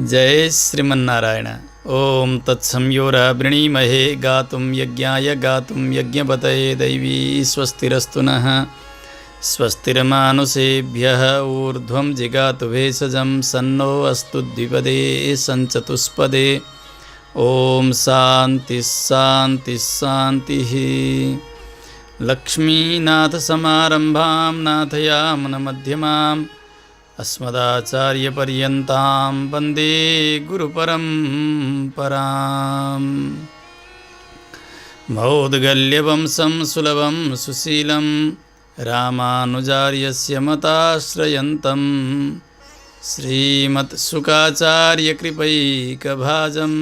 जय श्रीमन्नारायण। ओम तत्संयोरा वृणीमहे गातुं यज्ञाय गातुं यज्ञपतये दैवी स्वस्तिरस्तु नः। स्वस्तिर्मानुषेभ्यः ऊर्ध्वं जिगातु भेषजं सन्नो अस्तु द्विपदे सञ्चतुष्पदे। ओम शांति शांति शांतिः। लक्ष्मीनाथसमारम्भां नाथयामुनमध्यमाम् अस्मदाचार्यपर्यन्तां वन्दे गुरुपरम्पराम्। मौद्गल्यवंशं सुलभं सुशीलं रामानुजार्यस्य मताश्रयन्तं श्रीमत्सुखाचार्यकृपैकभाजं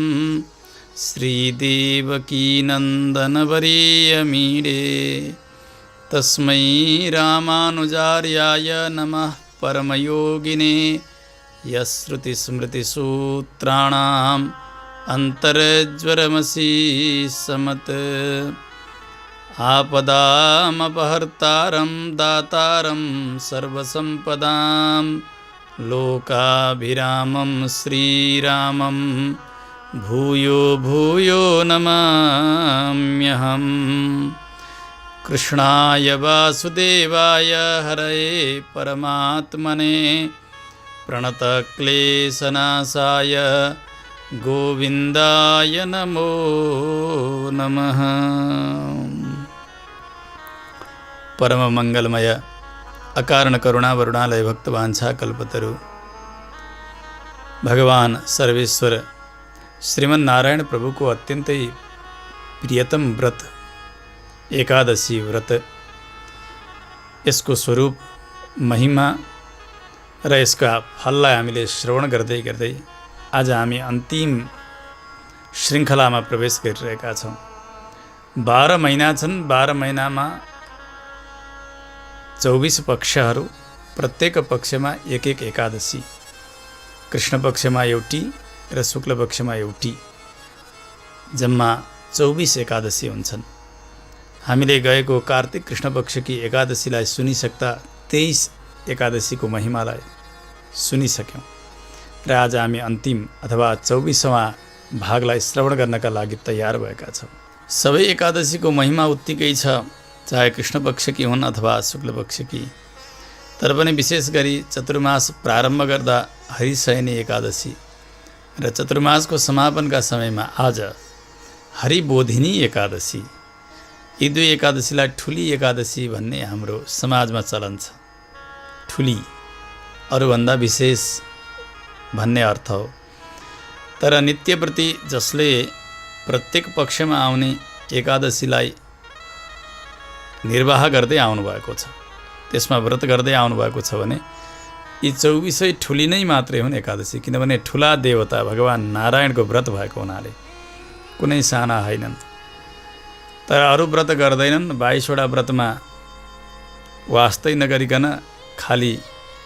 श्रीदेवकीनन्दनवर्यमीडे तस्मै रामानुजार्याय नमः परमयोगिने। यश्रुतिस्मृतिसूत्राणाम् अन्तर्ज्वरमसीसमत् आपदामपहर्तारं दातारं सर्वसम्पदां लोकाभिरामं श्रीरामं भूयो भूयो नमाम्यहम्। कृष्णाय वासुदेवाय हरये परमात्मने प्रणतक्लेशनाशाय गोविन्दाय नमो नमः। परम मंगलमय अकारण करुणा वरुणालय भक्तवांछा कल्पतरु भगवान सर्वेश्वर श्रीमन्नारायण प्रभु को अत्यंत ही प्रियतम व्रत एकादशी व्रत, यसको स्वरूप महिमा र यसका फललाई हामीले श्रवण गर्दै गर्दै आज हामी अन्तिम श्रृङ्खलामा प्रवेश गरिरहेका छौँ। 12 महिना छन्। 12 महिनामा 24 पक्षहरू, प्रत्येक पक्षमा एक एक एकादशी, कृष्ण पक्षमा एउटी र शुक्ल पक्षमा एउटी, जम्मा 24 एकादशी हुन्छन्। हामीले गएको कार्तिक कृष्ण पक्षकी एकादशीलाई सुनिसक्दा 23 एकादशीको महिमालाई सुनिसक्यौँ र आज हामी अन्तिम अथवा 24वाँ भागलाई श्रवण गर्नका लागि तयार भएका छौँ। सबै एकादशीको महिमा उत्तिकै छ, चाहे कृष्ण पक्षकी हुन् अथवा शुक्ल पक्षकी। तर पनि विशेष गरी चतुर्मास प्रारम्भ गर्दा हरिशयनी एकादशी र चतुर्मासको समापनका समयमा आज हरिबोधिनी एकादशी, यी दुई एकादशीलाई ठुली एकादशी भन्ने हाम्रो समाजमा चलन छ। ठुली अरूभन्दा विशेष भन्ने अर्थ हो। तर नित्यप्रति जसले प्रत्येक पक्षमा आउने एकादशीलाई निर्वाह गर्दै आउनुभएको छ, त्यसमा व्रत गर्दै आउनुभएको छ भने यी 24 ठुली नै मात्रै हुन् एकादशी। किनभने ठुला देवता भगवान नारायणको व्रत भएको हुनाले कुनै साना होइनन्। तर अरू व्रत गर्दैनन्। 22वटा व्रतमा वास्तै नगरिकन खाली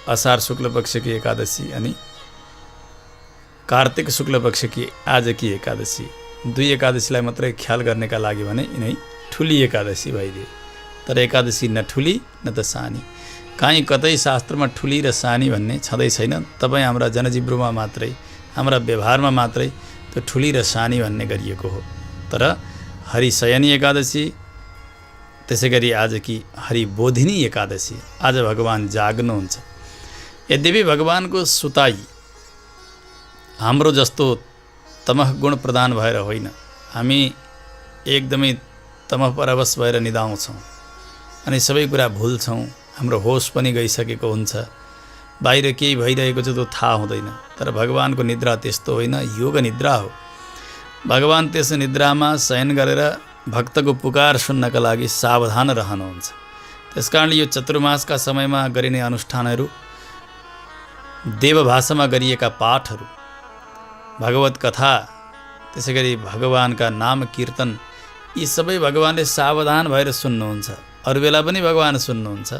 असार शुक्ल पक्षकी एकादशी अनि कार्तिक शुक्ल पक्षकी आजकी एकादशी, दुई एकादशीलाई मात्रै ख्याल गर्नेका लागि भने यिनै ठुली एकादशी भइदिए। तर एकादशी न ठुली न त सानी। काहीँ कतै शास्त्रमा ठुली र सानी भन्ने छँदै छैन। तपाईँ हाम्रा जनजिब्रोमा मात्रै, हाम्रा व्यवहारमा मात्रै त्यो ठुली र सानी भन्ने गरिएको हो। तर हरिशयनी एकादशी, त्यसै गरी आज की हरिबोधिनी एकादशी, आज भगवान जाग्नुहुन्छ। यद्यपि भगवानको सुताई हाम्रो जस्तो तमह गुण प्रदान भएर होइन। हामी एकदमै तमह परवश भएर निदाउँछौँ अनि सबै कुरा भुल्छौँ। हाम्रो होस पनि गइसकेको हुन्छ, बाहिर केही भइरहेको छ त्यो थाहा हुँदैन। तर भगवानको निद्रा त्यस्तो होइन, योग निद्रा हो। भगवान त्यस निद्रामा शयन गरेर भक्तको पुकार सुन्नका लागि सावधान रहनुहुन्छ। त्यसकारणले यो चतुर्मासका समयमा गरिने अनुष्ठानहरू, देवभाषामा गरिएका पाठहरू, भगवत कथा, त्यसै गरी भगवानका नाम कीर्तन, यी सबै भगवानले सावधान भएर सुन्नुहुन्छ। अरू बेला पनि भगवान सुन्नुहुन्छ,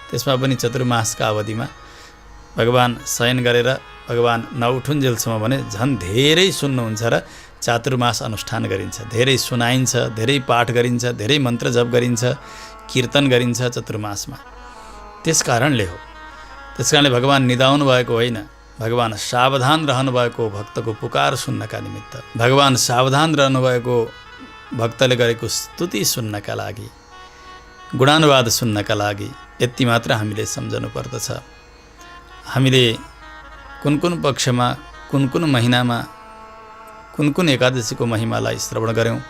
त्यसमा पनि चतुर्मासका अवधिमा भगवान शयन गरेर भगवान नउठुन्जेलसम्म भने झन् धेरै सुन्नुहुन्छ र चातुर्मास अनुष्ठान गरिन्छ। धेरै सुनाइन्छ, धेरै पाठ गरिन्छ, धेरै मन्त्र जप गरिन्छ, कीर्तन गरिन्छ चतुर्मासमा। त्यस कारणले हो। त्यसकारणले भगवान निदाउनु भएको होइन, भगवान सावधान रहनुभएको भक्तको पुकार सुन्नका निमित्त, भगवान सावधान रहनुभएको भक्तले गरेको स्तुति सुन्नका लागि, गुणानुवाद सुन्नका लागि यति मात्र हामीले सम्झनु पर्दछ। हामीले कुन कुन पक्षमा, कुन कुन महिनामा, कुन कुन एकादशीको महिमालाई श्रवण गऱ्यौँ,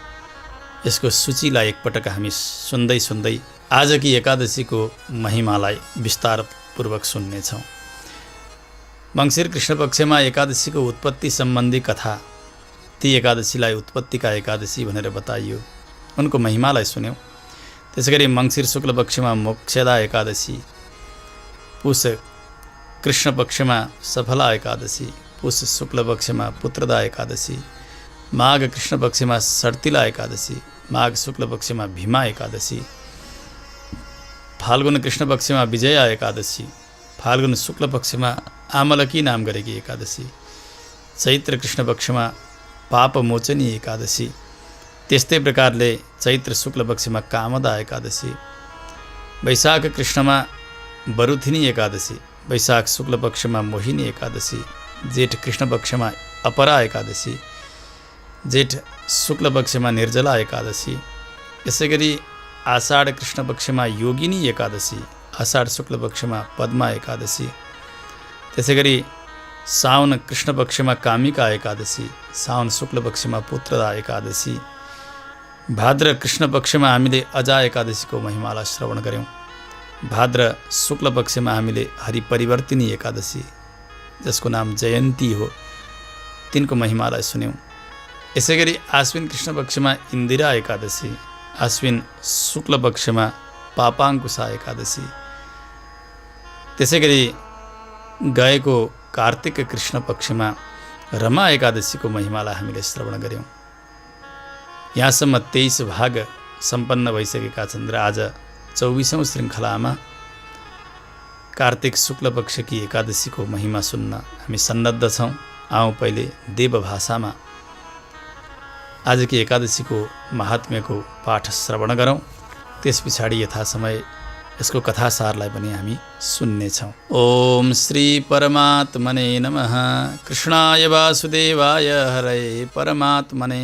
यसको सूचीलाई एकपटक हामी सुन्दै सुन्दै आजकी एकादशीको महिमालाई विस्तारपूर्वक सुन्नेछौँ। मङ्सिर कृष्ण पक्षमा एकादशीको उत्पत्ति सम्बन्धी कथा, ती एकादशीलाई उत्पत्तिका एकादशी भनेर बताइयो, उनको महिमालाई सुन्यौँ। त्यसै गरी मङ्सिर शुक्ल पक्षमा मोक्षदा एकादशी, पुष कृष्ण पक्षमा सफला एकादशी, पुष शुक्ल पक्षमा पुत्रदा एकादशी, माघ कृष्ण पक्षमा सर्तिला एकादशी, माघ शुक्ल पक्षमा भीमा एकादशी, फाल्गुन कृष्ण पक्षमा विजया एकादशी, फाल्गुन शुक्ल पक्षमा आमलकी नाम गरेकी एकादशी, चैत्र कृष्ण पक्षमा पापमोचनी एकादशी, त्यस्तै प्रकारले चैत्र शुक्ल पक्षमा कामदा एकादशी, वैशाख कृष्णमा बरुथिनी एकादशी, वैशाख शुक्ल पक्षमा मोहिनी एकादशी, जेठ कृष्ण पक्षमा अपरा एकादशी, जेठ शुक्ल पक्षमा निर्जला एकादशी, यसै गरी आषाढ कृष्ण पक्षमा योगिनी एकादशी, आषाढ शुक्ल पक्षमा पद्मा एकादशी, त्यसै गरी साउन कृष्ण पक्षमा कामिका एकादशी, साउन शुक्ल पक्षमा पुत्रदा एकादशी, भाद्र कृष्ण पक्षमा हामीले अजा एकादशीको महिमालाई श्रवण गऱ्यौँ। भाद्र शुक्ल पक्षमा हामीले हरिपरिवर्तिनी एकादशी, जसको नाम जयन्ती हो, तिनको महिमालाई सुन्यौँ। यसै गरी आश्विन कृष्ण पक्षमा इन्दिरा एकादशी, आश्विन शुक्ल पक्षमा पापाङ्कुशा एकादशी, त्यसै गरी गएको कार्तिक कृष्ण पक्षमा रमा एकादशीको महिमालाई हामीले श्रवण गऱ्यौँ। यहाँसम्म 23 भाग सम्पन्न भइसकेका छन् र आज 24औं श्रृङ्खलामा कार्तिक शुक्ल पक्षकी एकादशीको महिमा सुन्न हामी सन्नद्ध छौँ। आउँ पहिले देवभाषामा आजकी एकादशीको महात्म्यको पाठ श्रवण गरौँ, त्यस पछाडि यथासमय यसको कथासारलाई पनि हामी सुन्नेछौँ। ओम श्री परमात्मने नमः। कृष्णाय वासुदेवाय हरये परमात्मने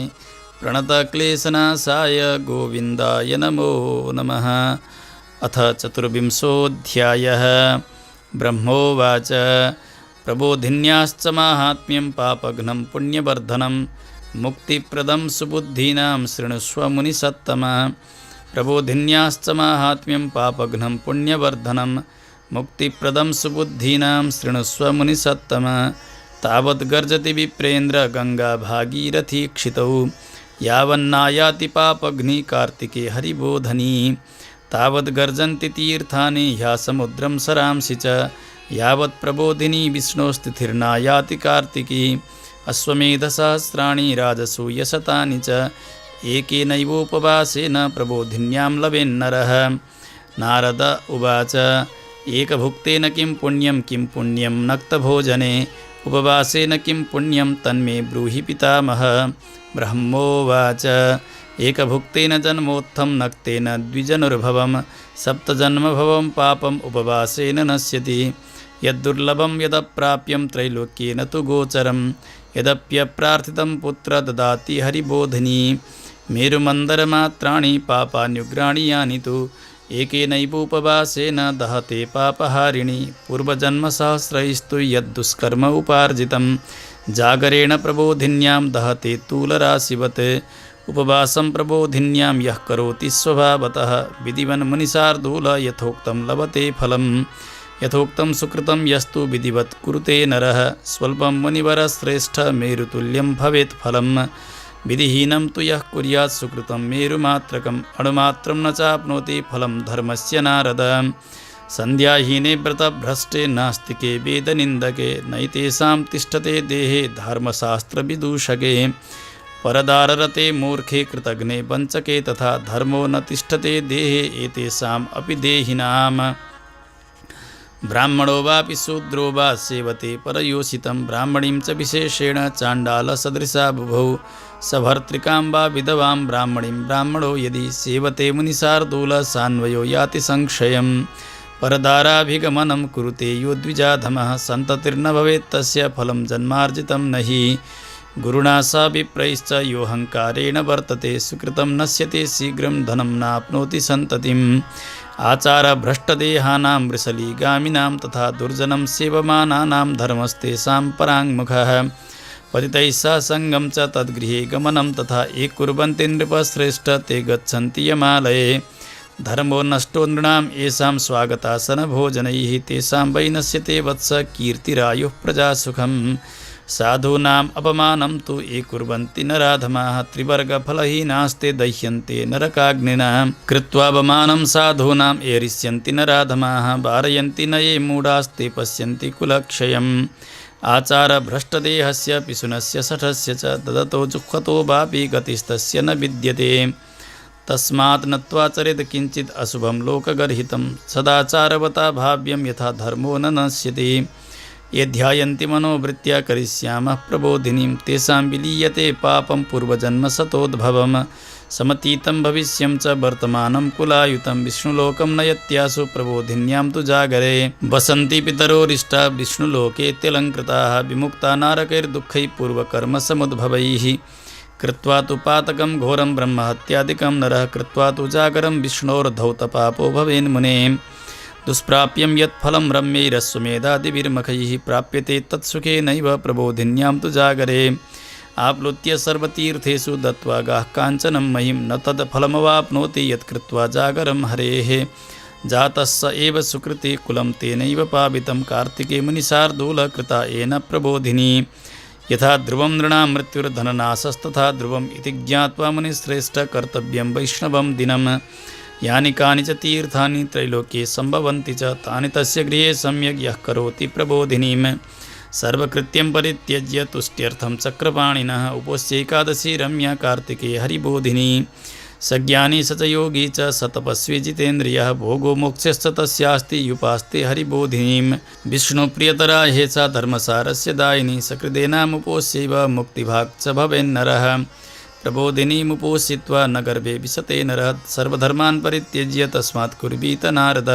प्रणतक्लेशनाशाय गोविन्दाय नमो नमः। अथ चतुर्विंशोऽध्यायः। ब्रह्मोवाच प्रबोधिन्याश्च माहात्म्यं पापघ्नं पुण्यवर्धनं मुक्तिप्रदं सुबुद्धीनां शृणुष्व मुनिसत्तमा। प्रबोधिन्याश्च माहात्म्यं पापघ्नं पुण्यवर्धनं मुक्तिप्रदं सुबुद्धीनां शृणुष्व मुनिसत्तमा। तावद् गर्जति विप्रेन्द्र गंगा भागीरथी क्षितौ यावन्नायाति पापघ्नि कार्तिके हरिबोधनी। तावद् गर्जन्ति तीर्थानि ह्या समुद्रं सरांसि च यावत् प्रबोधिनी विष्णोस्तिथिर्नायाति कार्तिकी। अश्वमेधसहस्राणि राजसूयशतानि च एकेनैवोपवासेन प्रबोधिन्यां लवेन्नरः। नारद उवाच एकभुक्तेन किं पुण्यं नक्तभोजने उपवासेन किं पुण्यं तन्मे ब्रूहि पितामह। ब्रह्मोवाच एकभुक्तेन जन्मोत्थं नक्तेन द्विजनुर्भवं सप्तजन्मभवं पापम् उपवासेन नश्यति। यद्दुर्लभं यदप्राप्यं त्रैलोक्येन तु गोचरं यदप्यप्रार्थितं पुत्र ददाति हरिबोधिनी। मेरुमन्दरमात्राणि पापान्युग्राणि यानि तु एकेनैवोपवासेन दहते पापहारिणि। पूर्वजन्मसहस्रैस्तु यद्दुष्कर्म उपार्जितं जागरेण प्रबोधिन्यां दहते तूलराशिवत्। उपवासं प्रबोधिन्यां यः करोति स्वभावतः विधिवन् मुनिशार्दूल यथोक्तं लभते फलम्। यथोक्तं सुकृतं यस्तु विधिवत् कुरुते नरः स्वल्पं मुनिवरश्रेष्ठ मेरुतुल्यं भवेत् फलम्। विधिहीनं तु यः कुर्यात् सुकृतं मेरुमात्रकम् अणुमात्रं न चाप्नोति फलं धर्मस्य नारद। संध्याहीने व्रतभ्रष्टे नास्तिके वेदनिन्दके नैतेषां तिष्ठते देहे धर्मशास्त्रविदूषके। परदाररते मूर्खे कृतघ्ने वञ्चके तथा धर्मो न तिष्ठते देहे एतेषाम् अपि देहिनाम्। ब्राह्मणो वापि शूद्रो वा सेवते परयोषितं ब्राह्मणीं च विशेषेण चाण्डालसदृशा बुभौ। सभर्तृकां वा विधवां ब्राह्मणीं ब्राह्मणो यदि सेवते मुनिशार्दूल सान्वयो याति संक्षयम्। परदाराभिगमनं कुरुते यो द्विजाधमः सन्ततिर्न भवेत् तस्य फलं जन्मार्जितं नहि गुरुणा स विप्रैश्च योऽहङ्कारेण वर्तते सुकृतं नश्यते शीघ्रं धनं नाप्नोति सन्ततिम् आचारभ्रष्टदेहानां वृषलीगामिनां तथा दुर्जनं सेवमानानां धर्मस्तेषां पराङ्मुखः पतितैः सह सङ्गं च तद्गृहे गमनं तथा ये कुर्वन्ति नृपश्रेष्ठ ते गच्छन्ति यमालये धर्मो नष्टो नृणां येषां स्वागतासनभोजनैः तेषां वै नश्यते वत्स कीर्तिरायुः प्रजासुखम् साधूनाम् अपमानं तु ये कुर्वन्ति नराधमाः त्रिवर्गफलहीनास्ते दह्यन्ते नरकाग्निना कृत्वापमानं साधूनां ये रिष्यन्ति नराधमाः वारयन्ति न ये मूढास्ते पश्यन्ति कुलक्षयम् आचारभ्रष्टदेहस्य पिशुनस्य शठस्य च ददतो जुह्वतो वापि गतिस्तस्य न विद्यते तस्मात् नत्वा चरेत् किञ्चित् अशुभं लोकगर्हितं सदाचारवता भाव्यं यथा धर्मो न नश्यति ये ध्यायन्ति मनोवृत्त्या करिष्यामः प्रबोधिनीं तेषां विलीयते पापं पूर्वजन्मशतोद्भवम् समतीतं भविष्यं च वर्तमानं कुलायुतं विष्णुलोकं नयत्यासु प्रबोधिन्यां तु जागरे वसन्ति पितरोरिष्टा विष्णुलोके त्यलङ्कृताः विमुक्ता नारकैर्दुःखैः पूर्वकर्मसमुद्भवैः कृत्वा तु पातकं घोरं ब्रह्महत्यादिकं नरः कृत्वा तु जागरं विष्णोर्धौतपापो भवेन्मुने दुष्प्राप्यं यत्फलं रम्यैरश्वमेधादिभिर्मखैः प्राप्यते तत्सुखेनैव प्रबोधिन्यां तु जागरे आप्लुत्य सर्वतीर्थेषु दत्त्वा गाः काञ्चनं महिं न तत्फलमवाप्नोति यत्कृत्वा जागरं हरेः जातः स एव सुकृते कुलं तेनैव पावितं कार्तिके मुनिशार्दूलकृता येन प्रबोधिनी यथा ध्रुवं नृणां मृत्युर्धननाशस्तथा ध्रुवम् इति ज्ञात्वा मुनिश्रेष्ठ कर्तव्यं वैष्णवं दिनं यानि कानि च तीर्थानि त्रैलोक्ये सम्भवन्ति च तानि तस्य गृहे सम्यग् यः करोति प्रबोधिनीम् सर्वकृत्यं परित्यज्य तुष्ट्यर्थं चक्रपाणिनः उपोष्यैकादशी रम्या कार्तिके हरिबोधिनी सज्ञानी स च योगी च स तपस्वी जितेन्द्रियः भोगो मोक्षश्च तस्यास्ति युपास्ते हरिबोधिनीं विष्णुप्रियतरा हे च धर्मसारस्य दायिनी सकृदेनामुपोष्यैव मुक्तिभाक् च भवेन्नरः प्रबोधिनीमुपोषित्वा न गर्भे विशते नरः सर्वधर्मान् परित्यज्य तस्मात् कुर्वीत नारद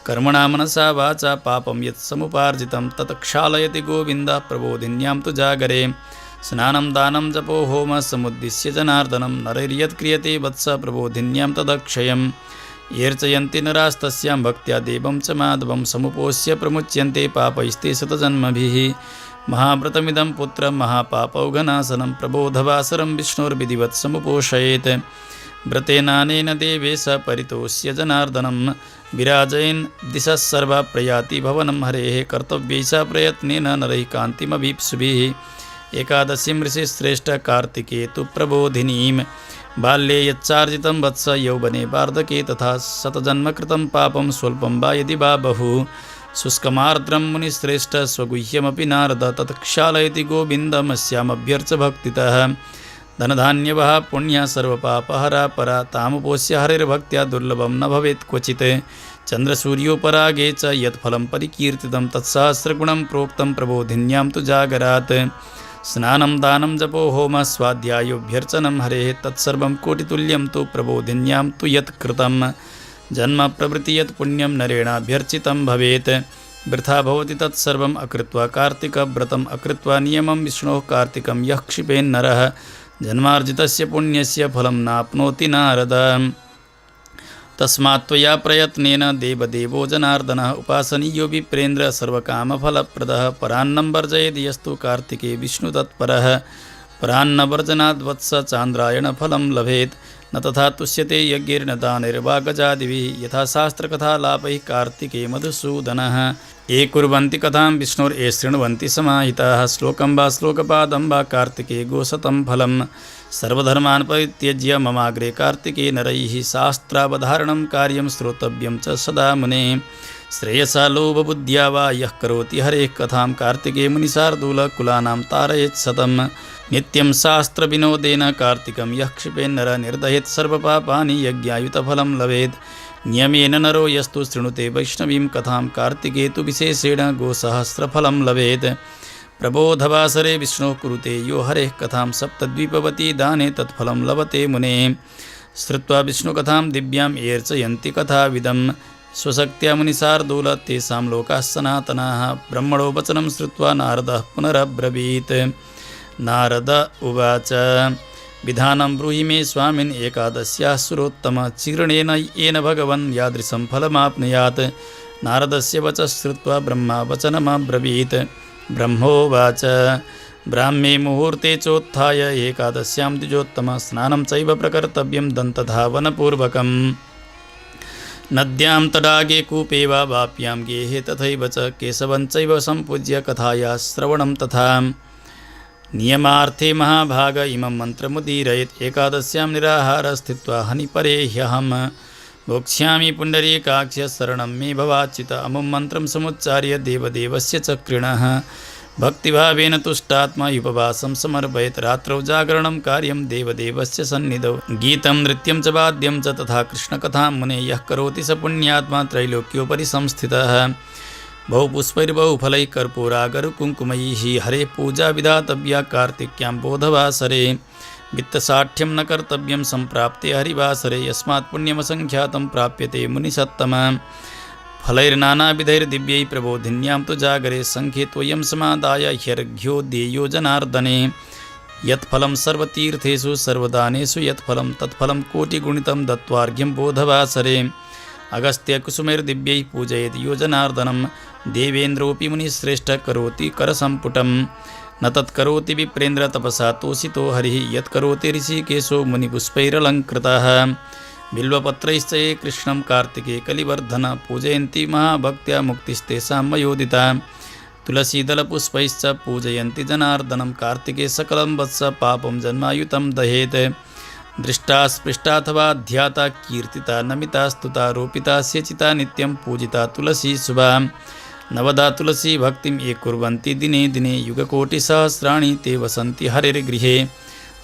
कर्मणा मनसा वाचा पापं यत् समुपार्जितं तत् क्षालयति गोविन्दः प्रबोधिन्यां तु जागरे स्नानं दानं जपो होमः समुद्दिश्य जनार्दनं नरैर्यत् क्रियते वत्स प्रबोधिन्यां तदक्षयम् येर्चयन्ति नरास्तस्यां भक्त्या देवं च माधवं समुपोष्य प्रमुच्यन्ते पापैस्ते शतजन्मभिः महाव्रतमिदं पुत्रं महापापौघनाशनं प्रबोधवासरं विष्णोर्विधिवत् समुपोषयेत् व्रतेनानेन देवे स परितोष्य जनार्दनं विराजयन् दिशः सर्वा प्रयाति भवनं हरेः कर्तव्यै च प्रयत्नेन नरैः कान्तिमभीप्सुभिः एकादशीं ऋषिश्रेष्ठ कार्तिके तु प्रबोधिनीं बाल्ये यच्चार्जितं वत्स यौवने वार्धके तथा शतजन्मकृतं पापं स्वल्पं वा यदि वा बहु शुष्कमार्द्रं मुनिश्रेष्ठ स्वगुह्यमपि नारद तत् क्षालयति गोविन्दमस्यामभ्यर्च भक्तितः धनधान्यवः पुण्या सर्वपापहरा परा तामुपोष्य हरिर्भक्त्या दुर्लभं न भवेत् क्वचित् चन्द्रसूर्योपरागे च यत्फलं परिकीर्तितं तत्सहस्रगुणं प्रोक्तं प्रबोधिन्यां तु जागरात् स्नानं दानं जपो होमः स्वाध्यायोऽभ्यर्चनं हरेः तत्सर्वं कोटितुल्यं तु प्रबोधिन्यां तु यत् कृतं जन्म प्रभृति यत् पुण्यं नरेणाभ्यर्चितं भवेत् वृथा भवति तत्सर्वम् अकृत्वा कार्तिकव्रतम् अकृत्वा नियमं विष्णोः कार्तिकं यः क्षिपेन्नरः जन्मार्जितस्य पुण्यस्य फलं नाप्नोति नारद तस्मात् त्वया प्रयत्नेन देवदेवो जनार्दनः उपासनीयो विप्रेन्द्र सर्वकामफलप्रदः परान्नं वर्जयेद् यस्तु कार्तिके विष्णुतत्परः परान्नवर्जनाद्वत्स चान्द्रायणफलं लभेत् न तथा तुष्यते यज्ञैर्न दानैर्वा गजादिभिः यथा शास्त्रकथालापैः कार्तिके मधुसूदनः ये कुर्वन्ति कथां विष्णोर्ये शृण्वन्ति समाहिताः श्लोकं वा श्लोकपादं वा कार्तिके गोशतं फलं सर्वधर्मान् परित्यज्य ममाग्रे कार्तिके नरैः शास्त्रावधारणं कार्यं श्रोतव्यं च सदा मुने श्रेयसा लोभबुद्ध्या वा यः करोति हरेः कथां कार्तिके मुनिशार्दूलकुलानां तारयेत् शतं नित्यं शास्त्रविनोदेन कार्तिकं यः क्षिपेन्नर निर्दहेत् सर्वपापानि यज्ञायुतफलं लभेत् नियमेन नरो यस्तु शृणुते वैष्णवीं कथां कार्तिके तु विशेषेण गोसहस्रफलं लभेत् प्रबोधवासरे विष्णोः कुरुते यो हरेः कथां सप्तद्वीपवती दाने तत्फलं लभते मुने श्रुत्वा विष्णुकथां दिव्यां येर्चयन्ति कथाविदं स्वशक्त्या मुनिशार्दूल तेषां लोकाः सनातनाः। ब्रह्मणो वचनं श्रुत्वा नारदः पुनरब्रवीत्। नारद उवाच विधानं ब्रूहि मे स्वामिन् एकादश्याः सुरोत्तम चीर्णेन येन भगवन् यादृशं फलमाप्नुयात्। नारदस्य वचः श्रुत्वा ब्रह्मा वचनमब्रवीत्। ब्रह्मोवाच ब्राह्मे मुहूर्ते चोत्थाय एकादश्यां द्विजोत्तम स्नानं चैव प्रकर्तव्यं दन्तधावनपूर्वकम्। नद्यां तडागे कूपे वा वाप्यां गेहे तथैव च केशवं चैव सम्पूज्य कथायाः श्रवणं तथा। नियमार्थे महाभाग इमं मन्त्रमुदीरयेत्। एकादश्यां निराहारः स्थित्वा हनिपरे ह्यहं भोक्ष्यामि पुण्डरीकाक्ष्य शरणं मे भवाच्युत। अमुं मन्त्रं समुच्चार्य देवदेवस्य चक्रिणः भक्तिभावेन तुष्टात्मा उपवासं समर्पयेत्। रात्रौ जागरणं कार्यं देवदेवस्य सन्निधौ। गीतं नृत्यं च वाद्यं च तथा कृष्णकथां मुने यः करोति स पुण्यात्मा त्रैलोक्योपरि संस्थितः। बहुपुष्पैर्बहुफलैः कर्पूरागरुकुङ्कुमैः हरे पूजा विधातव्या कार्तिक्यां बोधवासरे। वित्तसाठ्यं न कर्तव्यं सम्प्राप्ते हरिवासरे यस्मात् पुण्यमसङ्ख्यातं प्राप्यते मुनिसत्तम। फलैर्नानाविधैर्दिव्यैः प्रबोधिन्यां तु जागरे सङ्ख्ये त्वयं समादाय ह्यर्घ्यो देयो जनार्दने। यत्फलं सर्वतीर्थेषु सर्वदानेषु यत्फलं तत्फलं कोटिगुणितं दत्त्वार्घ्यं बोधवासरे। अगस्त्यकुसुमैर्दिव्यैः पूजयेत् यो जनार्दनं देवेन्द्रोऽपि मुनिश्रेष्ठः करोति करसम्पुटं। न तत्करोति विप्रेन्द्र तपसा तोषितो हरिः यत्करोति ऋषिकेशो मुनिपुष्पैरलङ्कृतः। बिल्वपत्रैश्च ये कृष्णं कार्तिके कलिवर्धन पूजयन्ति महाभक्त्या मुक्तिस्तेषां मयोदिता। तुलसीदलपुष्पैश्च पूजयन्ति जनार्दनं कार्तिके सकलं वत्स पापं जन्मायुतं दहेत्। दृष्टा स्पृष्टाथवा ध्याता कीर्तिता नमिता स्तुता रोपिता सेचिता नित्यं पूजिता तुलसी शुभा। नवदा तुलसी भक्तिं ये कुर्वन्ति दिने दिने युगकोटिसहस्राणि ते वसन्ति हरिर्गृहे।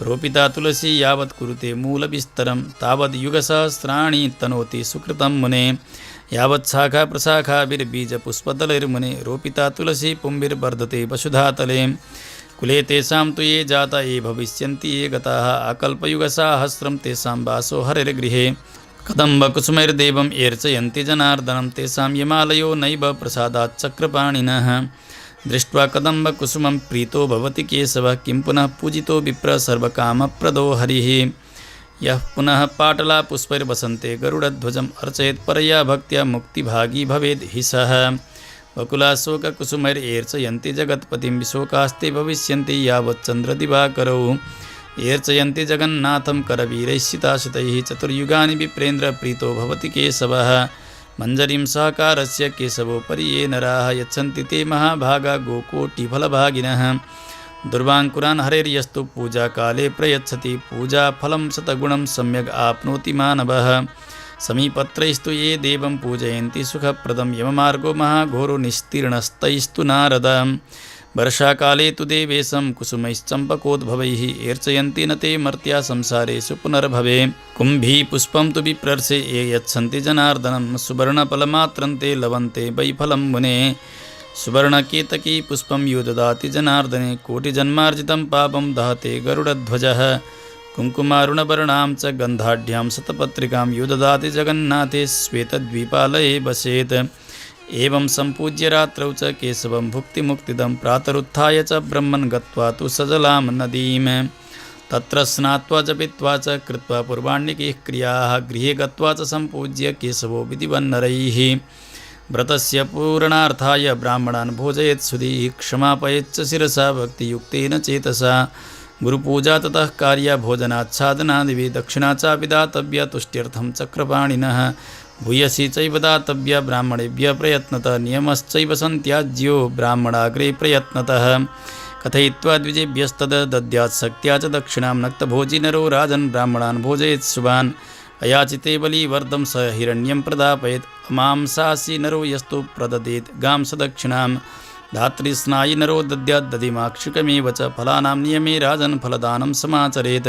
रोपिता तुलसी यावत् कुरुते मूलविस्तरं तावद् युगसहस्राणि तनोति सुकृतं मुने। यावत् शाखा प्रशाखाभिर्बीजपुष्पदलैर्मुने रोपिता तुलसी पुंभिर्वर्धते वसुधातले। कुले तेषां तु ये जाता ये भविष्यन्ति ये गताः अकल्पयुगसाहस्रं तेषां वासो हरिर्गृहे। कदम्बकुसुमैर्देवम् एर्चयन्ति जनार्दनं तेषां यमालयो नैव प्रसादाच्चक्रपाणिनः। दृष्ट्वा कदम्बकुसुमं प्रीतो भवति केशवः किं पुनः पूजितो विप्र सर्वकामप्रदो हरिः। यः पुनः पाटलापुष्पैर्वसन्ते गरुडध्वजम् अर्चयेत् परया भक्त्या मुक्तिभागी भवेद् हि सः। बकुलाशोककुसुमैर्यर्चयन्ति जगत्पतिं विशोकास्ते भविष्यन्ति यावत् चन्द्रदिवाकरौ। एर्चयन्ति जगन्नाथं करवीरैश्चिताशितैः चतुर्युगानि विप्रेन्द्र प्रीतो भवति केशवः। मञ्जरीं सहकारस्य केशवोपरि ये नराः यच्छन्ति ते महाभागा गोकोटिफलभागिनः। दुर्वाङ्कुरान् हरेर्यस्तु पूजाकाले प्रयच्छति पूजाफलं शतगुणं सम्यग् आप्नोति मानवः। समीपत्रैस्तु ये देवं पूजयन्ति सुखप्रदं यममार्गो महाघोरो निस्तीर्णस्तैस्तु नारद। वर्षाकाले तु देवेशं कुसुमैश्चम्पकोद्भवैः एर्चयन्ति न ते मर्त्या संसारेषु पुनर्भवे। कुम्भीपुष्पं तु विप्रर्षे ये यच्छन्ति जनार्दनं सुवर्णफलमात्रं ते लभन्ते वै फलं मुने। सुवर्णकेतकी पुष्पं यो ददाति जनार्दने कोटिजन्मार्जितं पापं दहते गरुडध्वजः। कुङ्कुमारुणवर्णां च गन्धाढ्यां शतपत्रिकां यो ददाति जगन्नाथे श्वेतद्वीपालये वसेत्। एवं सम्पूज्य रात्रौ च केशवं भुक्तिमुक्तिदं प्रातरुत्थाय च ब्रह्मन् गत्वा तु सजलां नदीं। तत्र स्नात्वा जपित्वा च कृत्वा पूर्वाण्यकैः क्रियाः गृहे गत्वा च सम्पूज्य केशवो विधिवन्नरैः। व्रतस्य पूरणार्थाय ब्राह्मणान् भोजयेत् सुधीः क्षमापयेच्च शिरसा भक्तियुक्तेन चेतसा। गुरुपूजा ततः कार्या भोजनाच्छादनादिवे दक्षिणा चापि दातव्या तुष्ट्यर्थं चक्रपाणिनः। भूयसी चैव दातव्या ब्राह्मणेभ्यः प्रयत्नतः नियमश्चैव सन्त्याज्यो ब्राह्मणाग्रे प्रयत्नतः। कथयित्वा द्विजेभ्यस्तद् दद्यात् शक्त्या च दक्षिणां नक्तभोजी नरो राजन् ब्राह्मणान् भोजयेत् शुभान्। अयाचिते बलिवर्धं स हिरण्यं प्रदापयेत् मांसासि नरो यस्तु प्रददेत् गां स दक्षिणां। धातृस्नायि नरो दद्यात् दधिमाक्षिकमेव च फलानां नियमे राजन् फलदानं समाचरेत्।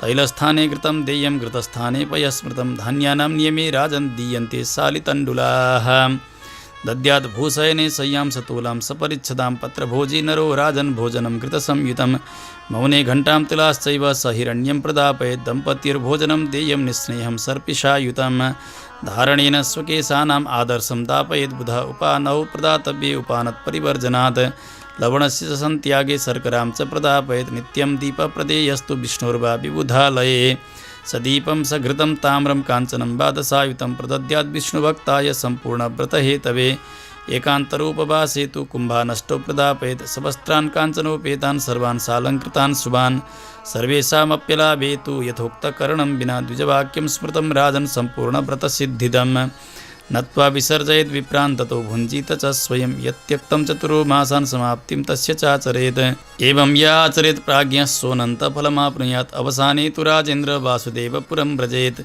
तैलस्थाने घृतं देयं घृतस्थाने पयस्मृतं धान्यानां नियमे राजन् दीयन्ते शालितण्डुलाः। दद्यात् भूशयने शय्यां सतूलां सपरिच्छदां पत्रभोजी नरो राजन् भोजनं घृतसंयुतं। मौने घण्टां तुलाश्चैव स हिरण्यं प्रदापयेत् दम्पतिर्भोजनं देयं निःस्नेहं सर्पिषायुतं। धारणेन स्वकेशानाम् आदर्शं दापयेत् बुधः उपानौ प्रदातव्ये उपानत्परिवर्जनात् लवणस्य च सन्त्यागे शर्करां च प्रदापयेत् नित्यं दीपप्रदेयस्तु विष्णोर्वा विबुधालये सदीपं सघृतं ताम्रं काञ्चनं वा दशायुतं प्रदद्याद् विष्णुभक्ताय सम्पूर्णव्रतहेतवे एकान्तरूपवासे तु कुम्भानष्टौ प्रदापयेत् सवस्त्रान् काञ्चनोपेतान् सर्वान् सालङ्कृतान् शुभान् सर्वेषामप्यलाभे तु यथोक्तकरणं विना द्विजवाक्यं स्मृतं राजन् सम्पूर्णव्रतसिद्धिदम् नत्वा विसर्जयेत् विप्रान् ततो भुञ्जीत च स्वयं यत्यक्तं चतुरो मासान् समाप्तिं तस्य चाचरेत् एवं य आचरेत् प्राज्ञः सोऽनन्तफलमाप्नुयात् अवसाने तु राजेन्द्र वासुदेवपुरं व्रजेत्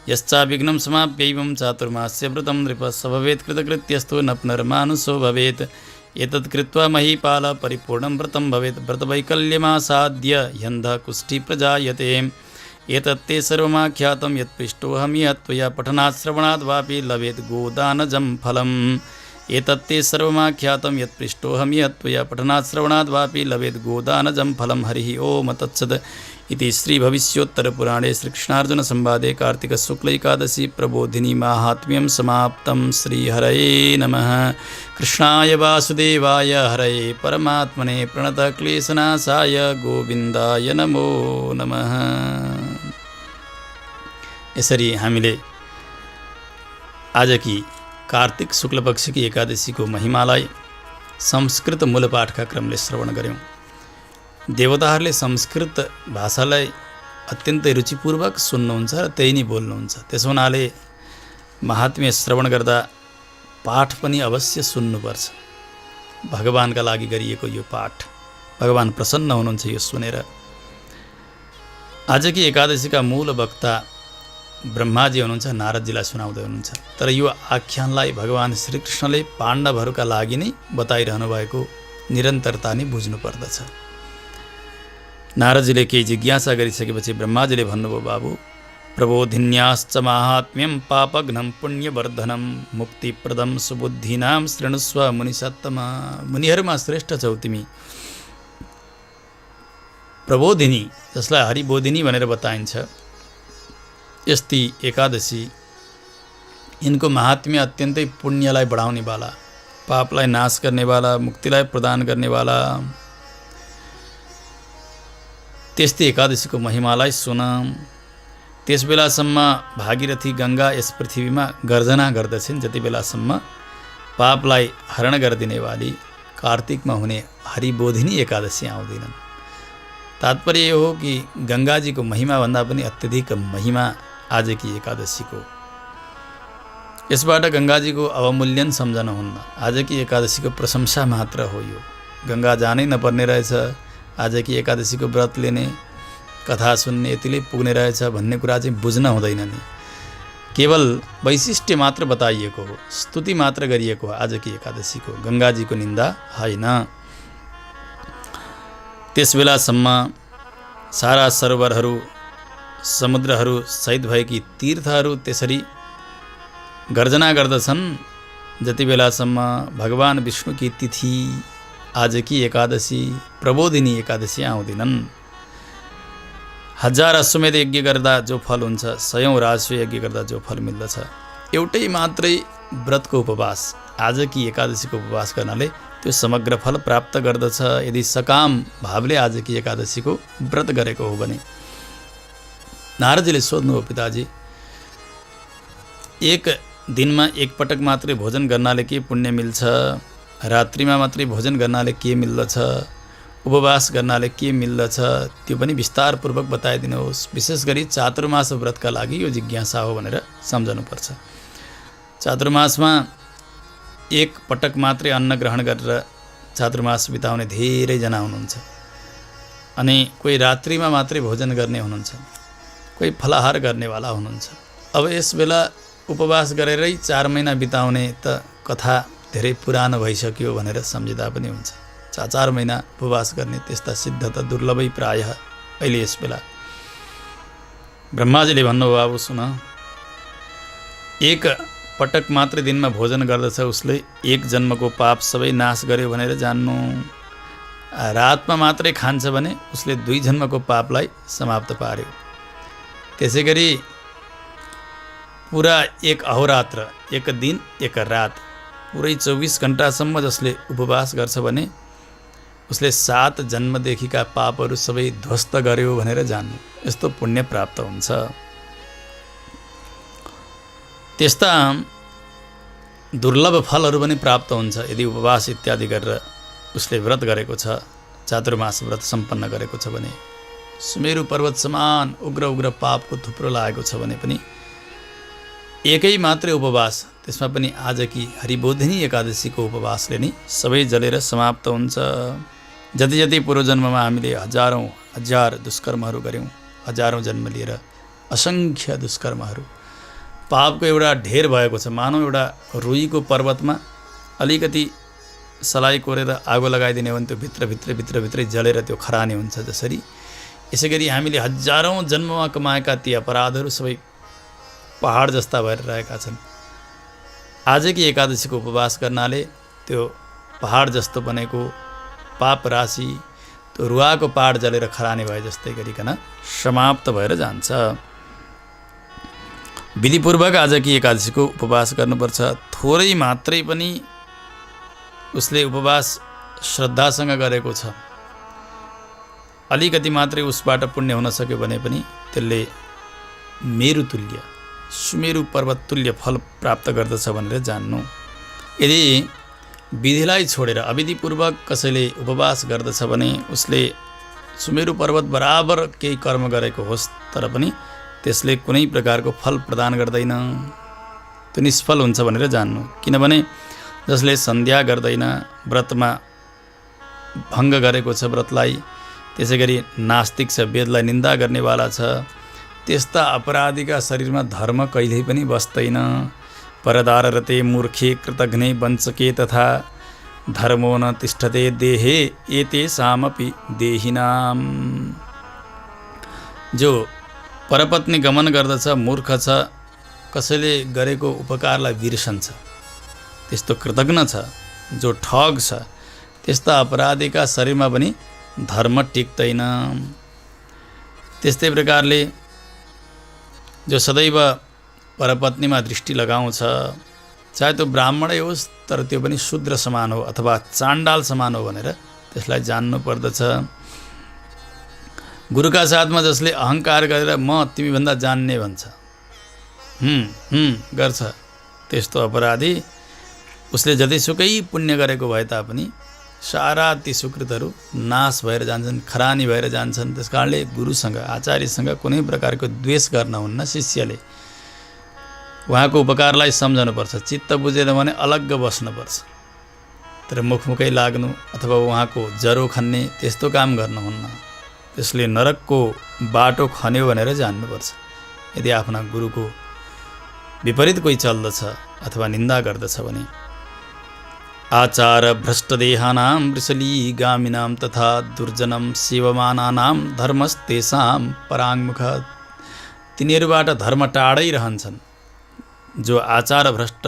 यश्चाविघ्नं समाप्यैवं चातुर्मास्य व्रतं नृपः स भवेत् कृतकृत्यस्तु न पुनर्मानुषो भवेत् एतत् कृत्वा महीपाल परिपूर्णं व्रतं भवेत् व्रतवैकल्यमासाद्य ह्यन्धः कुष्ठी प्रजायते एतत्ते सर्वमाख्यातं यत्पृष्टोऽहं त्वया पठनात् श्रवणात् वापि लभेत् गोदानजं फलम् एतत्ते सर्वमाख्यातं यत्पृष्टोऽहं त्वया पठनात् श्रवणात् वापि लभेत् गोदानजं फलं हरिः ओम तत्सत् इति श्रीभविष्योत्तरपुराणे श्रीकृष्णार्जुनसंवादे कार्तिकशुक्ल एकादशी प्रबोधिनी माहात्म्यं समाप्तं। श्रीहरये नमः। कृष्णाय वासुदेवाय हरये परमात्मने प्रणतक्लेशनाशाय गोविन्दाय नमो नमः। यसरी हामीले आजकी कार्तिक शुक्ल पक्षकी एकादशीको महिमालाई संस्कृत मूलपाठका क्रमले श्रवण गऱ्यौँ। देवताहरूले संस्कृत भाषालाई अत्यन्तै रुचिपूर्वक सुन्नुहुन्छ र त्यही नै बोल्नुहुन्छ। त्यसो हुनाले महात्म्य श्रवण गर्दा पाठ पनि अवश्य सुन्नुपर्छ। भगवानका लागि गरिएको यो पाठ, भगवान प्रसन्न हुनुहुन्छ यो सुनेर। आजकी एकादशीका मूल वक्ता ब्रह्माजी हुनुहुन्छ, नारदजीलाई सुनाउँदै हुनुहुन्छ। तर यो आख्यानलाई भगवान श्रीकृष्णले पाण्डवहरूका लागि नै बताइरहनु भएको निरन्तरता नै बुझ्नु पर्दछ। नारदजीले केही जिज्ञासा गरिसकेपछि ब्रह्माजीले भन्नुभयो, बाबु प्रबोधिन्याश्च माहात्म्यं पापघ्नं पुण्यवर्धनं मुक्तिप्रदं सुबुद्धीनां शृणुस्व मुनिसत्तमा। मुनिहरूमा श्रेष्ठ छौ तिमी। प्रबोधिनी, जसलाई हरिबोधिनी भनेर बताइन्छ, यस्ती एकादशी यिनको महात्म्य अत्यन्तै पुण्यलाई बढाउनेवाला, पापलाई नाश गर्नेवाला, मुक्तिलाई प्रदान गर्नेवाला। त्यस्तै एकादशीको महिमालाई सुन। त्यस बेलासम्म भागीरथी गङ्गा यस पृथ्वीमा गर्जना गर्दछिन् जति बेलासम्म पापलाई हरण गरिदिनेवाली कार्तिकमा हुने हरिबोधिनी एकादशी आउँदैनन्। तात्पर्य यो हो कि गङ्गाजीको महिमाभन्दा पनि अत्यधिक महिमा आजकी एकादशीको। यसबाट गङ्गाजीको अवमूल्यन सम्झनुहुन्न। आजकी एकादशीको प्रशंसा मात्र हो यो। गङ्गा जानै नपर्ने रहेछ, आजकी एकादशीको व्रत लिने, कथा सुन्ने यतिले पुग्ने रहेछ भन्ने कुरा चाहिँ बुझ्न हुँदैन नि। केवल वैशिष्ट्य मात्र बताइएको हो, स्तुति मात्र गरिएको हो आजकी एकादशीको, गङ्गाजीको निन्दा होइन। त्यस बेलासम्म सारा सरोवरहरू, समुद्रहरू सहित भएकी तीर्थहरू त्यसरी गर्जना गर्दछन् जति बेलासम्म भगवान विष्णुकी तिथि आजकी एकादशी प्रबोधिनी एकादशी आउँदैनन्। 1000 अश्वमेध यज्ञ गर्दा जो फल हुन्छ, 100औं राजस्व यज्ञ गर्दा जो फल मिल्दछ, एउटै मात्रै व्रतको उपवास, आजकी एकादशीको उपवास गर्नाले त्यो समग्र फल प्राप्त गर्दछ यदि सकाम भावले आजकी एकादशीको व्रत गरेको हो भने। नारदजीले सोध्नुभयो, पिताजी एक दिनमा एक पटक मात्रै भोजन गर्नाले के पुण्य मिल्छ? रात्रिमा मात्रै भोजन गर्नाले के मिल्दछ? उपवास गर्नाले के मिल्दछ? त्यो पनि विस्तारपूर्वक बताइदिनुहोस्। विशेष गरी चातुर्मास व्रतका लागि यो जिज्ञासा हो भनेर सम्झनुपर्छ। चातुर्मासमा एक पटक मात्रै अन्न ग्रहण गरेर चातुर्मास बिताउने धेरैजना हुनुहुन्छ। अनि कोही रात्रिमा मात्रै भोजन गर्ने हुनुहुन्छ, कोही फलाहार गर्नेवाला हुनुहुन्छ। अब यस बेला उपवास गरेरै 4 महिना बिताउने त कथा धेरै पुरानो भइसक्यो भनेर सम्झिँदा पनि हुन्छ। 4 महिना उपवास गर्ने त्यस्ता सिद्ध त दुर्लभै प्रायः अहिले यस बेला। ब्रह्माजीले भन्नुभयो, बाबु सुन, एक पटक मात्रै दिनमा भोजन गर्दछ उसले एक जन्मको पाप सबै नाश गर्यो भनेर जान्नु। रातमा मात्रै खान्छ भने उसले 2 जन्मको पापलाई समाप्त पार्यो। त्यसै गरी पुरा एक अहोरात्र, एक दिन एक रात, पुरै 24 घण्टासम्म जसले उपवास गर्छ भने उसले 7 जन्मदेखिका पापहरू सबै ध्वस्त गर्यो भनेर जान्नु। यस्तो पुण्य प्राप्त हुन्छ। त्यस्ता दुर्लभ फलहरू पनि प्राप्त हुन्छ यदि उपवास इत्यादि गरेर उसले व्रत गरेको छ, चातुर्मास व्रत सम्पन्न गरेको छ भने। सुमेरु पर्वत समान उग्र उग्र पापको थुप्रो लागेको छ भने पनि एकै मात्रै उपवास, त्यसमा पनि आजकी हरिबोधिनी एकादशीको उपवासले नै सबै जलेर समाप्त हुन्छ। जति जति पूर्वजन्ममा हामीले हजारौँ हजार दुष्कर्महरू गऱ्यौँ, हजारौँ जन्म लिएर असङ्ख्य दुष्कर्महरू, पापको एउटा ढेर भएको छ। मानौ एउटा रुईको पर्वतमा अलिकति सलाई कोरेर आगो लगाइदिने हो भने त्यो भित्रभित्रै जलेर त्यो खरानी हुन्छ जसरी, यसै गरी हामीले हजारौँ जन्ममा कमाएका ती अपराधहरू सबै पहाड जस्ता भएर रहेका छन्। आजकी एकादशीको उपवास गर्नाले त्यो पहाड जस्तो बनेको पाप राशि, त्यो रुवाको पहाड जलेर खरानी भए जस्तै गरिकन समाप्त भएर जान्छ। विधिपूर्वक आजकी एकादशीको उपवास गर्नुपर्छ। थोरै मात्रै पनि उसले उपवास श्रद्धासँग गरेको छ, अलिकति मात्रै उसबाट पुण्य हुन सक्यो भने पनि त्यसले मेरु तुल्य, सुमेरु पर्वत तुल्य फल प्राप्त गर्दछ भनेर जान्नु। यदि विधिलाई छोडेर अविधिपूर्वक कसैले उपवास गर्दछ भने उसले सुमेरु पर्वत बराबर केही कर्म गरेको होस् तर पनि त्यसले कुनै प्रकारको फल प्रदान गर्दैन, त्यो निष्फल हुन्छ भनेर जान्नु। किनभने जसले सन्ध्या गर्दैन, व्रतमा भङ्ग गरेको छ व्रतलाई, त्यसै गरी नास्तिक छ, वेदलाई निन्दा गर्नेवाला छ, त्यस्ता अपराधीका शरीरमा धर्म कहिल्यै पनि बस्दैन। परदाररते मूर्खे कृतघ्ने वञ्चके तथा धर्मो न तिष्ठते देहे एतेषामपि देहिनाम। जो परपत्नी गमन गर्दछ, मूर्ख छ, कसैले गरेको उपकारलाई बिर्सन्छ, त्यस्तो कृतज्ञ छ, जो ठग छ, त्यस्ता अपराधीका शरीरमा पनि धर्म टिक्दैन। त्यस्तै प्रकारले जो सदैव परपत्नीमा दृष्टि लगाउँछ, चाहे त्यो ब्राह्मणै होस् तर त्यो पनि शूद्र समान हो अथवा चाण्डाल समान हो भनेर त्यसलाई जान्नु पर्दछ। गुरुका साथमा जसले अहङ्कार गरेर म तिमीभन्दा जान्ने भन्छ, गर्छ, त्यस्तो अपराधी उसले जतिसुकै पुण्य गरेको भए तापनि सारा ती सुकृतहरू नाश भएर जान्छन्, खरानी भएर जान्छन्। त्यस कारणले गुरुसँग, आचार्यसँग कुनै प्रकारको द्वेष गर्न हुन्न। शिष्यले उहाँको उपकारलाई सम्झनुपर्छ, चित्त बुझेन भने अलग्ग बस्नुपर्छ, तर मुखमुखै लाग्नु अथवा उहाँको जरो खन्ने त्यस्तो काम गर्नुहुन्न। त्यसले नरकको बाटो खन्यो भनेर जान्नुपर्छ। यदि आफ्ना गुरुको विपरीत कोही चल्दछ अथवा निन्दा गर्दछ भने आचार भ्रष्टदेहानां वृषलीगामिनां तथा दुर्जनम सेवमानानां धर्मस्तेषां पराङ्मुख। तिनीहरूबाट धर्म टाढै रहन्छन्। जो आचार भ्रष्ट,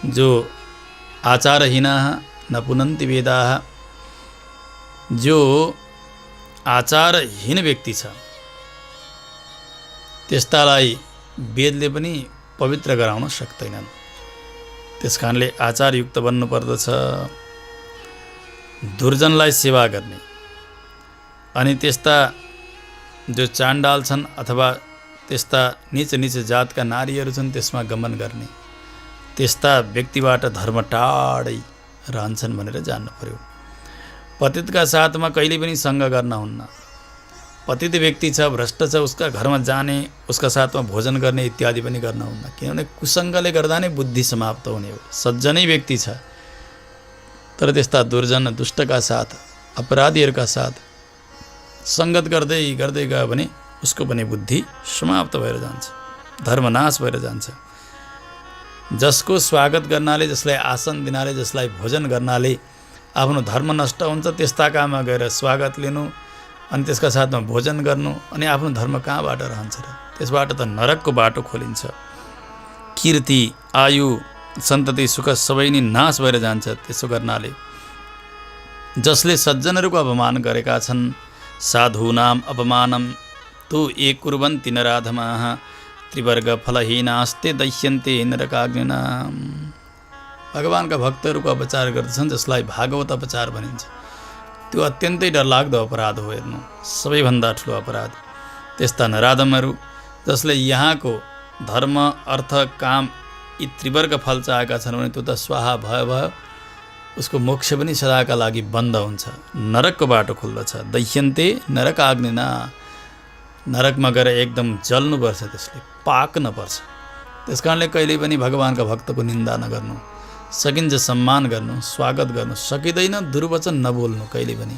जो आचारहीनाः न पुनन्ति वेदाः, जो आचारहीन व्यक्ति छ त्यस्तालाई वेदले पनि पवित्र गराउन सक्दैनन्। त्यस कारणले आचारयुक्त बन्नुपर्दछ। दुर्जनलाई सेवा गर्ने अनि त्यस्ता जो चाण्डाल छन् अथवा त्यस्ता नीच जातका नारीहरू छन् त्यसमा गमन गर्ने, त्यस्ता व्यक्तिबाट धर्म टाढै रहन्छन् भनेर जान्नु पर्यो। पतितका साथमा कहिले पनि सङ्ग गर्न हुन्न। पतित व्यक्ति छ, भ्रष्ट छ, उसका घरमा जाने, उसका साथमा भोजन गर्ने इत्यादि पनि गर्न हुन्न। किनभने कुसङ्गले गर्दा नै बुद्धि समाप्त हुने हो। सज्जनै व्यक्ति छ तर त्यस्ता दुर्जन दुष्टका साथ, अपराधीहरूका साथ सङ्गत गर्दै गर्दै गयो भने उसको पनि बुद्धि समाप्त भएर जान्छ, धर्मनाश भएर जान्छ। जसको स्वागत गर्नाले, जसलाई आसन दिनाले, जसलाई भोजन गर्नाले आफ्नो धर्म नष्ट हुन्छ, त्यस्ता काममा गएर स्वागत लिनु अनि त्यसका साथमा भोजन गर्नु अनि आफ्नो धर्म कहाँबाट रहन्छ र? त्यसबाट त नरकको बाटो खोलिन्छ। कीर्ति, आयु, सन्तति, सुख सबै नै नाश भएर जान्छ त्यसो गर्नाले। जसले सज्जनहरूको अपमान गरेका छन्, साधूनाम अपमानम तु ये कुर्वन्ति नराधमाः त्रिवर्गफलहीनास्ते दह्यन्ते नरकाग्निना। भगवानका भक्तहरूको अपचार गर्दछन् जसलाई भागवत अपचार भनिन्छ। त्यो अत्यन्तै डरलाग्दो अपराध हो। हेर्नु, सबैभन्दा ठुलो अपराध। त्यस्ता नराधमहरू जसले यहाँको धर्म अर्थ काम यी त्रिवर्ग फल चाहेका छन् भने त्यो त स्वाहा भयो, उसको मोक्ष पनि सदाका लागि बन्द हुन्छ, नरकको बाटो खुल्दछ। दह्यन्ते नरकाग्निना, नरकमा गएर एकदम जल्नुपर्छ, त्यसले पाक्नुपर्छ। त्यस कारणले कहिल्यै पनि भगवानका भक्तको निन्दा नगर्नु, सकिन्छ सम्मान गर्नु, स्वागत गर्नु, सकिँदैन दुर्वचन नबोल्नु कहिले पनि।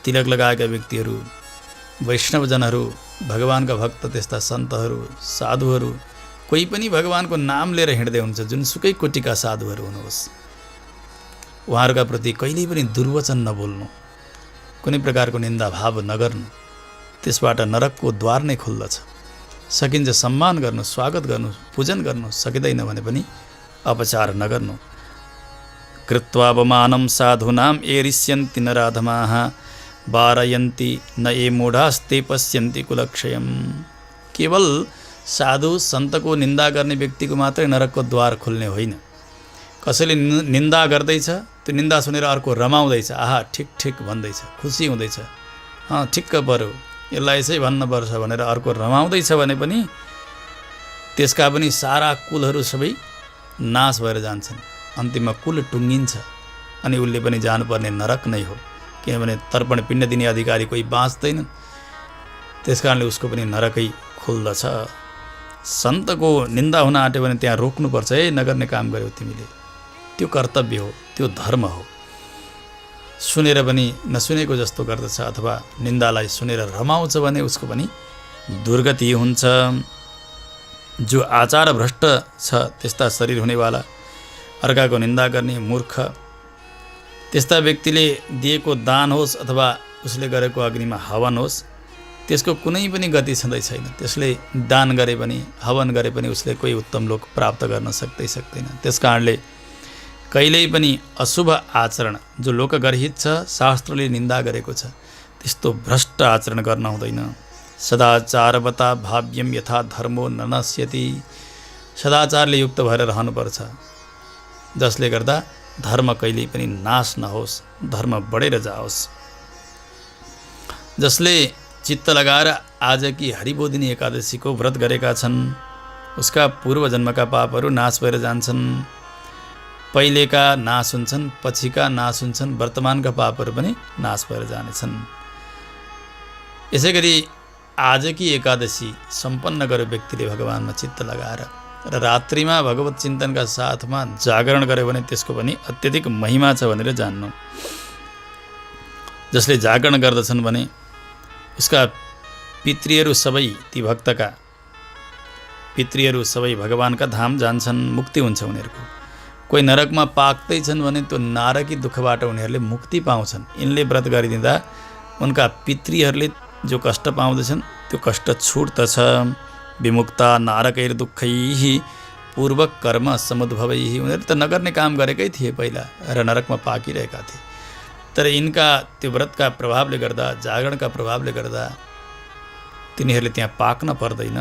तिलक लगाएका व्यक्तिहरू, वैष्णवजनहरू, भगवानका भक्त, त्यस्ता सन्तहरू, साधुहरू, कोही पनि भगवानको नाम लिएर हिँड्दै हुन्छ, जुनसुकै कोटिका साधुहरू हुनुहोस्, उहाँहरूका प्रति कहिल्यै पनि दुर्वचन नबोल्नु, कुनै प्रकारको निन्दा भाव नगर्नु। त्यसबाट नरकको द्वार नै खुल्दछ। सकिन्छ सम्मान गर्नु, स्वागत गर्नु, पूजन गर्नु, सकिँदैन भने पनि अपचार नगर्नु। कृत्वापमानं साधूनां ये रिष्यन्ति नराधमाः वारयन्ति न ये मूढास्ते पश्यन्ति कुलक्षयम्। केवल साधु सन्तको निन्दा गर्ने व्यक्तिको मात्रै नरकको द्वार खुल्ने होइन। कसैले निन्दा गर्दैछ, त्यो निन्दा सुनेर अर्को रमाउँदैछ, आहा ठिक ठिक भन्दैछ, खुसी हुँदैछ, ठिक्क पर्यो, यसलाई यसै भन्नुपर्छ भनेर अर्को रमाउँदैछ भने पनि त्यसका पनि सारा कुलहरू सबै नाश भएर जान्छन्। अन्तिममा कुल टुङ्गिन्छ अनि उसले पनि जानुपर्ने नरक नै हो। किनभने तर्पण पिण्ड दिने अधिकारी कोही बाँच्दैन, त्यस कारणले उसको पनि नरकै खुल्दछ। सन्तको निन्दा हुन आँट्यो भने त्यहाँ रोक्नुपर्छ। ए नगर्ने काम गर्यौ तिमीले, त्यो कर्तव्य हो, त्यो धर्म हो। सुनेर पनि नसुनेको जस्तो गर्दछ अथवा निन्दालाई सुनेर रमाउँछ भने उसको पनि दुर्गति हुन्छ। जो आचार भ्रष्ट छ, त्यस्ता शरीर हुनेवाला, अर्काको निन्दा गर्ने मूर्ख, त्यस्ता व्यक्तिले दिएको दान होस् अथवा उसले गरेको अग्निमा हवन होस्, त्यसको कुनै पनि गति छँदै छैन। त्यसले दान गरे पनि हवन गरे पनि उसले कोही उत्तम लोक प्राप्त गर्न सक्दैन। त्यस कारणले कहिल्यै पनि अशुभ आचरण जो लोकगर्हित छ, शास्त्रले निन्दा गरेको छ, त्यस्तो भ्रष्ट आचरण गर्न हुँदैन। सदाचारवता भाव्यम यथा धर्मो न नश्यति। सदाचारले युक्त भएर रहनुपर्छ, जसले गर्दा धर्म कहिल्यै पनि नाश नहोस्, धर्म बढेर जाओस्। जसले चित्त लगाएर आज कि हरिबोधिनी एकादशीको व्रत गरेका छन्, उसका पूर्व जन्मका पापहरू नाश भएर जान्छन्। पहिलेका नाश हुन्छन्, पछिका नाश हुन्छन्, वर्तमानका पापहरू पनि नाश भएर जानेछन्। यसै गरी आजकी एकादशी सम्पन्न गर्यो व्यक्तिले भगवानमा चित्त लगाएर र रात्रिमा भगवत चिन्तनका साथमा जागरण गर्यो भने त्यसको पनि अत्यधिक महिमा छ भनेर जान्नु। जसले जागरण गर्दछन् भने उसका पितृहरू सबै, ती भक्तका पितृहरू सबै भगवानका धाम जान्छन्, मुक्ति हुन्छ उनीहरूको। कोही नरकमा पाक्दैछन् भने त्यो नारकी दुःखबाट उनीहरूले मुक्ति पाउँछन्। यिनले व्रत गरिदिँदा उनका पितृहरूले जो कष्ट पाउँदछन् त्यो कष्ट छुट्दछ। विमुक्ता नारकैर दुःखैः पूर्व कर्म समुद्भवैः। उनीहरू त नगर्ने काम गरेकै थिए पहिला र नरकमा पाकिरहेका थिए, तर यिनका त्यो व्रतका प्रभावले गर्दा, जागरणका प्रभावले गर्दा तिनीहरूले त्यहाँ पाक्न पर्दैन।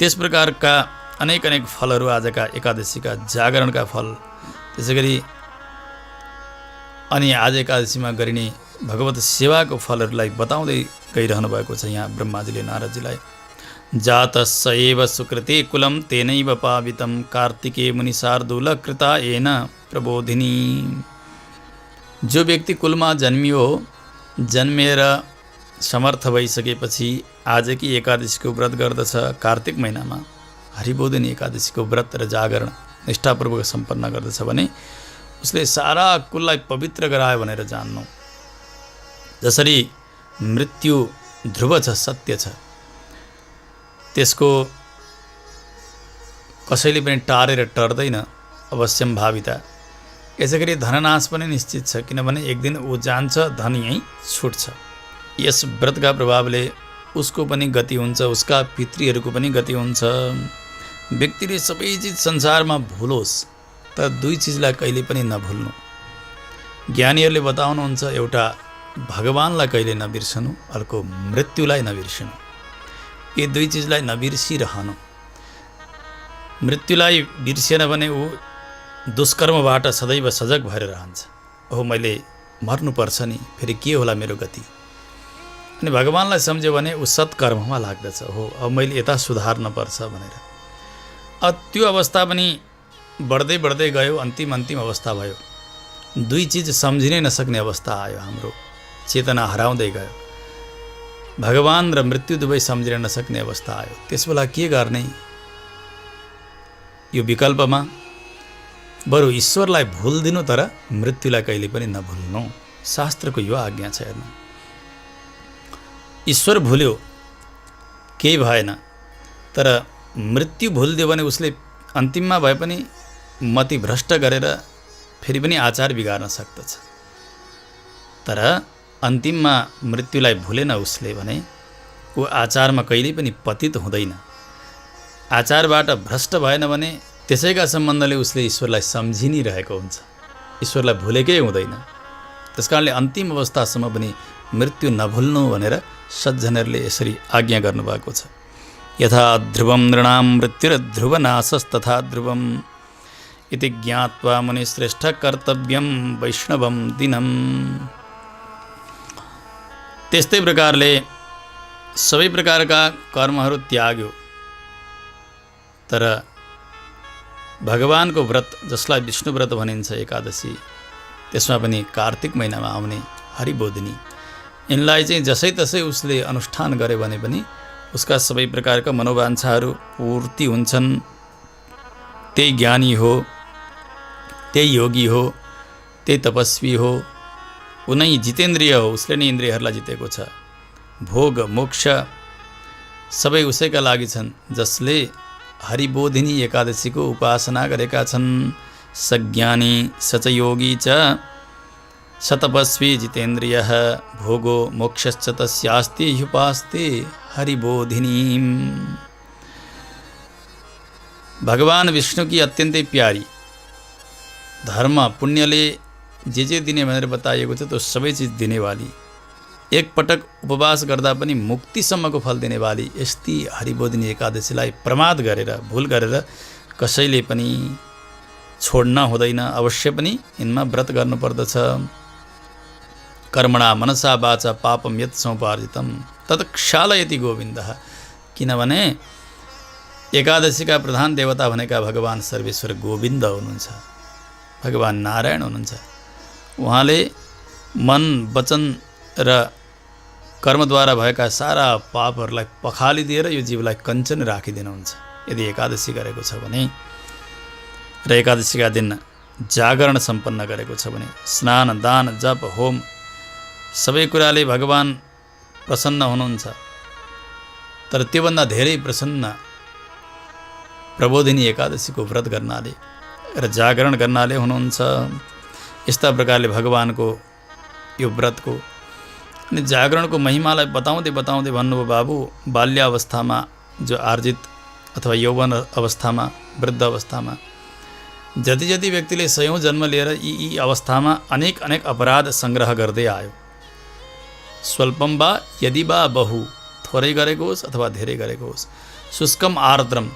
त्यस प्रकारका अनेक फलहरू आजका एकादशीका जागरणका फल। त्यसै गरी अनि आज एकादशीमा गरिने भगवत सेवाको फलहरूलाई बताउँदै गइरहनु भएको छ यहाँ ब्रह्माजीले नारदजीलाई। जातस्य एव सुकृते कुलं तेनैव पावितं कार्तिके मुनिशार्दूल कृता येन प्रबोधिनी। जो व्यक्ति कुलमा जन्मियो, जन्मेर समर्थ भइसकेपछि आजकी एकादशीको व्रत गर्दछ, कार्तिक महिनामा हरिबोधिनी एकादशीको व्रत र जागरण निष्ठापूर्वक सम्पन्न गर्दछ भने उसले सारा कुललाई पवित्र गरायो भनेर जान्नु। जसरी मृत्यु ध्रुव छ, सत्य छ, त्यसको कसैले पनि टारेर टर्दैन, अवश्यम भाविता। यसै गरी धननाश पनि निश्चित छ, किनभने एक दिन ऊ जान्छ, धन यहीँ छुट्छ। यस व्रतका प्रभावले उसको पनि गति हुन्छ, उसका पितृहरूको पनि गति हुन्छ। व्यक्तिले सबै चिज संसारमा भुलोस्, तर दुई चिजलाई कहिले पनि नभुल्नु। ज्ञानीहरूले बताउनुहुन्छ, एउटा भगवानलाई कहिले नबिर्सनु, अर्को मृत्युलाई नबिर्सनु। यी दुई चिजलाई नबिर्सिरहनु। मृत्युलाई बिर्सिएन भने ऊ दुष्कर्मबाट सदैव सजग भएर रहन्छ। ओहो मैले मर्नुपर्छ नि, फेरि के होला मेरो गति। अनि भगवानलाई सम्झ्यो भने ऊ सत्कर्ममा लाग्दछ। हो अब मैले यता सुधार्न पर्छ भनेर। त्यो अवस्था पनि बढ्दै बढ्दै गयो, अन्तिम अवस्था भयो। दुई चिज सम्झिनै नसक्ने अवस्था आयो, हाम्रो चेतना हराउँदै गयो। भगवान र मृत्यु दुवै सम्झिन नसक्ने अवस्था आयो। त्यसबेला के गर्ने? यो विकल्पमा बरु ईश्वरलाई भुल्दिनु, तर मृत्युलाई कहिले पनि नभुल्नु। शास्त्रको यो आज्ञा छ। हेर्नु, ईश्वर भुल्यो केही भएन, तर मृत्यु भुलिदियो भने उसले अन्तिममा भए पनि मति भ्रष्ट गरेर फेरि पनि आचार बिगार्न सक्दछ। तर अन्तिममा मृत्युलाई भुलेन उसले भने ऊ आचारमा कहिल्यै पनि पतित हुँदैन। आचारबाट भ्रष्ट भएन भने त्यसैका सम्बन्धले उसले ईश्वरलाई सम्झि नै रहेको हुन्छ, ईश्वरलाई भुलेकै हुँदैन। त्यसकारणले अन्तिम अवस्थासम्म पनि मृत्यु नभुल्नु भनेर सज्जनहरूले यसरी आज्ञा गर्नुभएको छ। यथा ध्रुवं नृणां मृत्युर्ध्रुवनाशस्तथा ध्रुवम् इति ज्ञात्वा मुनिश्रेष्ठ कर्तव्यं वैष्णवं दिनम्। त्यस्तै प्रकारले सबै प्रकारका कर्महरू त्याग्यो, तर भगवानको व्रत जसलाई विष्णु व्रत भनिन्छ, एकादशी, त्यसमा पनि कार्तिक महिनामा आउने हरिबोधिनी, यिनलाई चाहिँ जसै तसै उसले अनुष्ठान गरे भने पनि उसका सबै प्रकारका मनोवाञ्छाहरू पूर्ति हुन्छन्। त्यही ज्ञानी हो, त्यही योगी हो, त्यही तपस्वी हो, उनै जितेन्द्रिय हो, उसले नै इन्द्रियहरूलाई जितेको छ। भोग मोक्ष सबै उसैका लागि छन्, जसले हरिबोधिनी एकादशीको उपासना गरेका छन्। सज्ञानी सचयोगी च सतपस्वी जितेन्द्रियः भोगो मोक्षश्च तस्यास्ति ह्युपास्ते हरिबोधिनीम्। भगवान विष्णु की अत्यन्तै प्यारी धर्म पुण्यले जे दिने भनेर बताइएको छ, त्यो सबै चिज दिनेवाली, एक पटक उपवास गर्दा पनि मुक्तिसम्मको फल दिनेवाली यस्ती हरिबोधिनी एकादशीलाई प्रमाद गरेर, भुल गरेर कसैले पनि छोड्न हुँदैन। अवश्य पनि यिनमा व्रत गर्नुपर्दछ। कर्मणा मनसा वाचा पापम यत् समुपार्जितं तत् क्षालयति गोविन्दः। किनभने एकादशीका प्रधान देवता भनेका भगवान सर्वेश्वर गोविन्द हुनुहुन्छ, भगवान नारायण हुनुहुन्छ। उहाँले मन वचन र कर्मद्वारा भएका सारा पापहरूलाई पखालिदिएर यो जीवलाई कञ्चन राखिदिनुहुन्छ यदि एकादशी गरेको छ भने, र एकादशीका दिन जागरण सम्पन्न गरेको छ भने, स्नान दान जप होम सबै कुराले भगवान प्रसन्न हुनुहुन्छ। तर त्योभन्दा धेरै प्रसन्न प्रबोधिनी एकादशीको व्रत गर्नाले र जागरण गर्नाले हुनुहुन्छ। यस्ता प्रकारले भगवानको यो व्रतको अनि जागरणको महिमालाई बताउँदै बताउँदै भन्नुभयो, बाबु बाल्यावस्थामा जो आर्जित अथवा यौवन अवस्थामा, वृद्ध अवस्थामा जति जति व्यक्तिले सयौं जन्म लिएर यी अवस्थामा अनेक अनेक अपराध सङ्ग्रह गर्दै आयो, स्वल्पम वा यदि वा बहु, थोरै गरेको होस् अथवा धेरै गरेको होस्, शुष्कम आर्द्रम,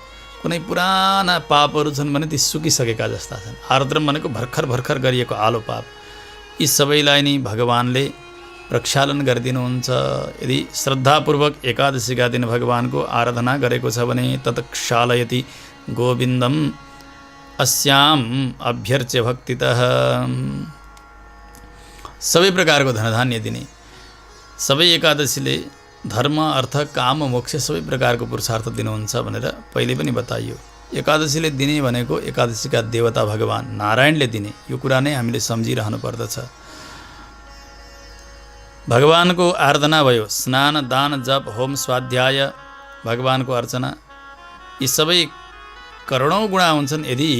कुनै पुराना पापहरू छन् भने ती सुकिसकेका जस्ता छन्। आर्द्रम भनेको भर्खर भर्खर गरिएको आलो पाप, यी सबैलाई नै भगवानले प्रक्षालन गरिदिनुहुन्छ। यदि श्रद्धापूर्वक एकादशीका दिन भगवानको आराधना गरेको छ भने तत् क्षालयति गोविन्दम अस्याम अभ्यर्च्य भक्तितः। सबै प्रकारको धनधान्य दिने, सबै एकादशीले धर्म अर्थ काम मोक्ष सबै प्रकारको पुरुषार्थ दिनुहुन्छ भनेर पहिले पनि बताइयो। एकादशीले दिने भनेको एकादशीका देवता भगवान नारायणले दिने, यो कुरा नै हामीले सम्झिरहनु पर्दछ। भगवानको आराधना भयो, स्नान दान जप होम स्वाध्याय भगवानको अर्चना, यी सबै करोडौँ गुणा हुन्छन् यदि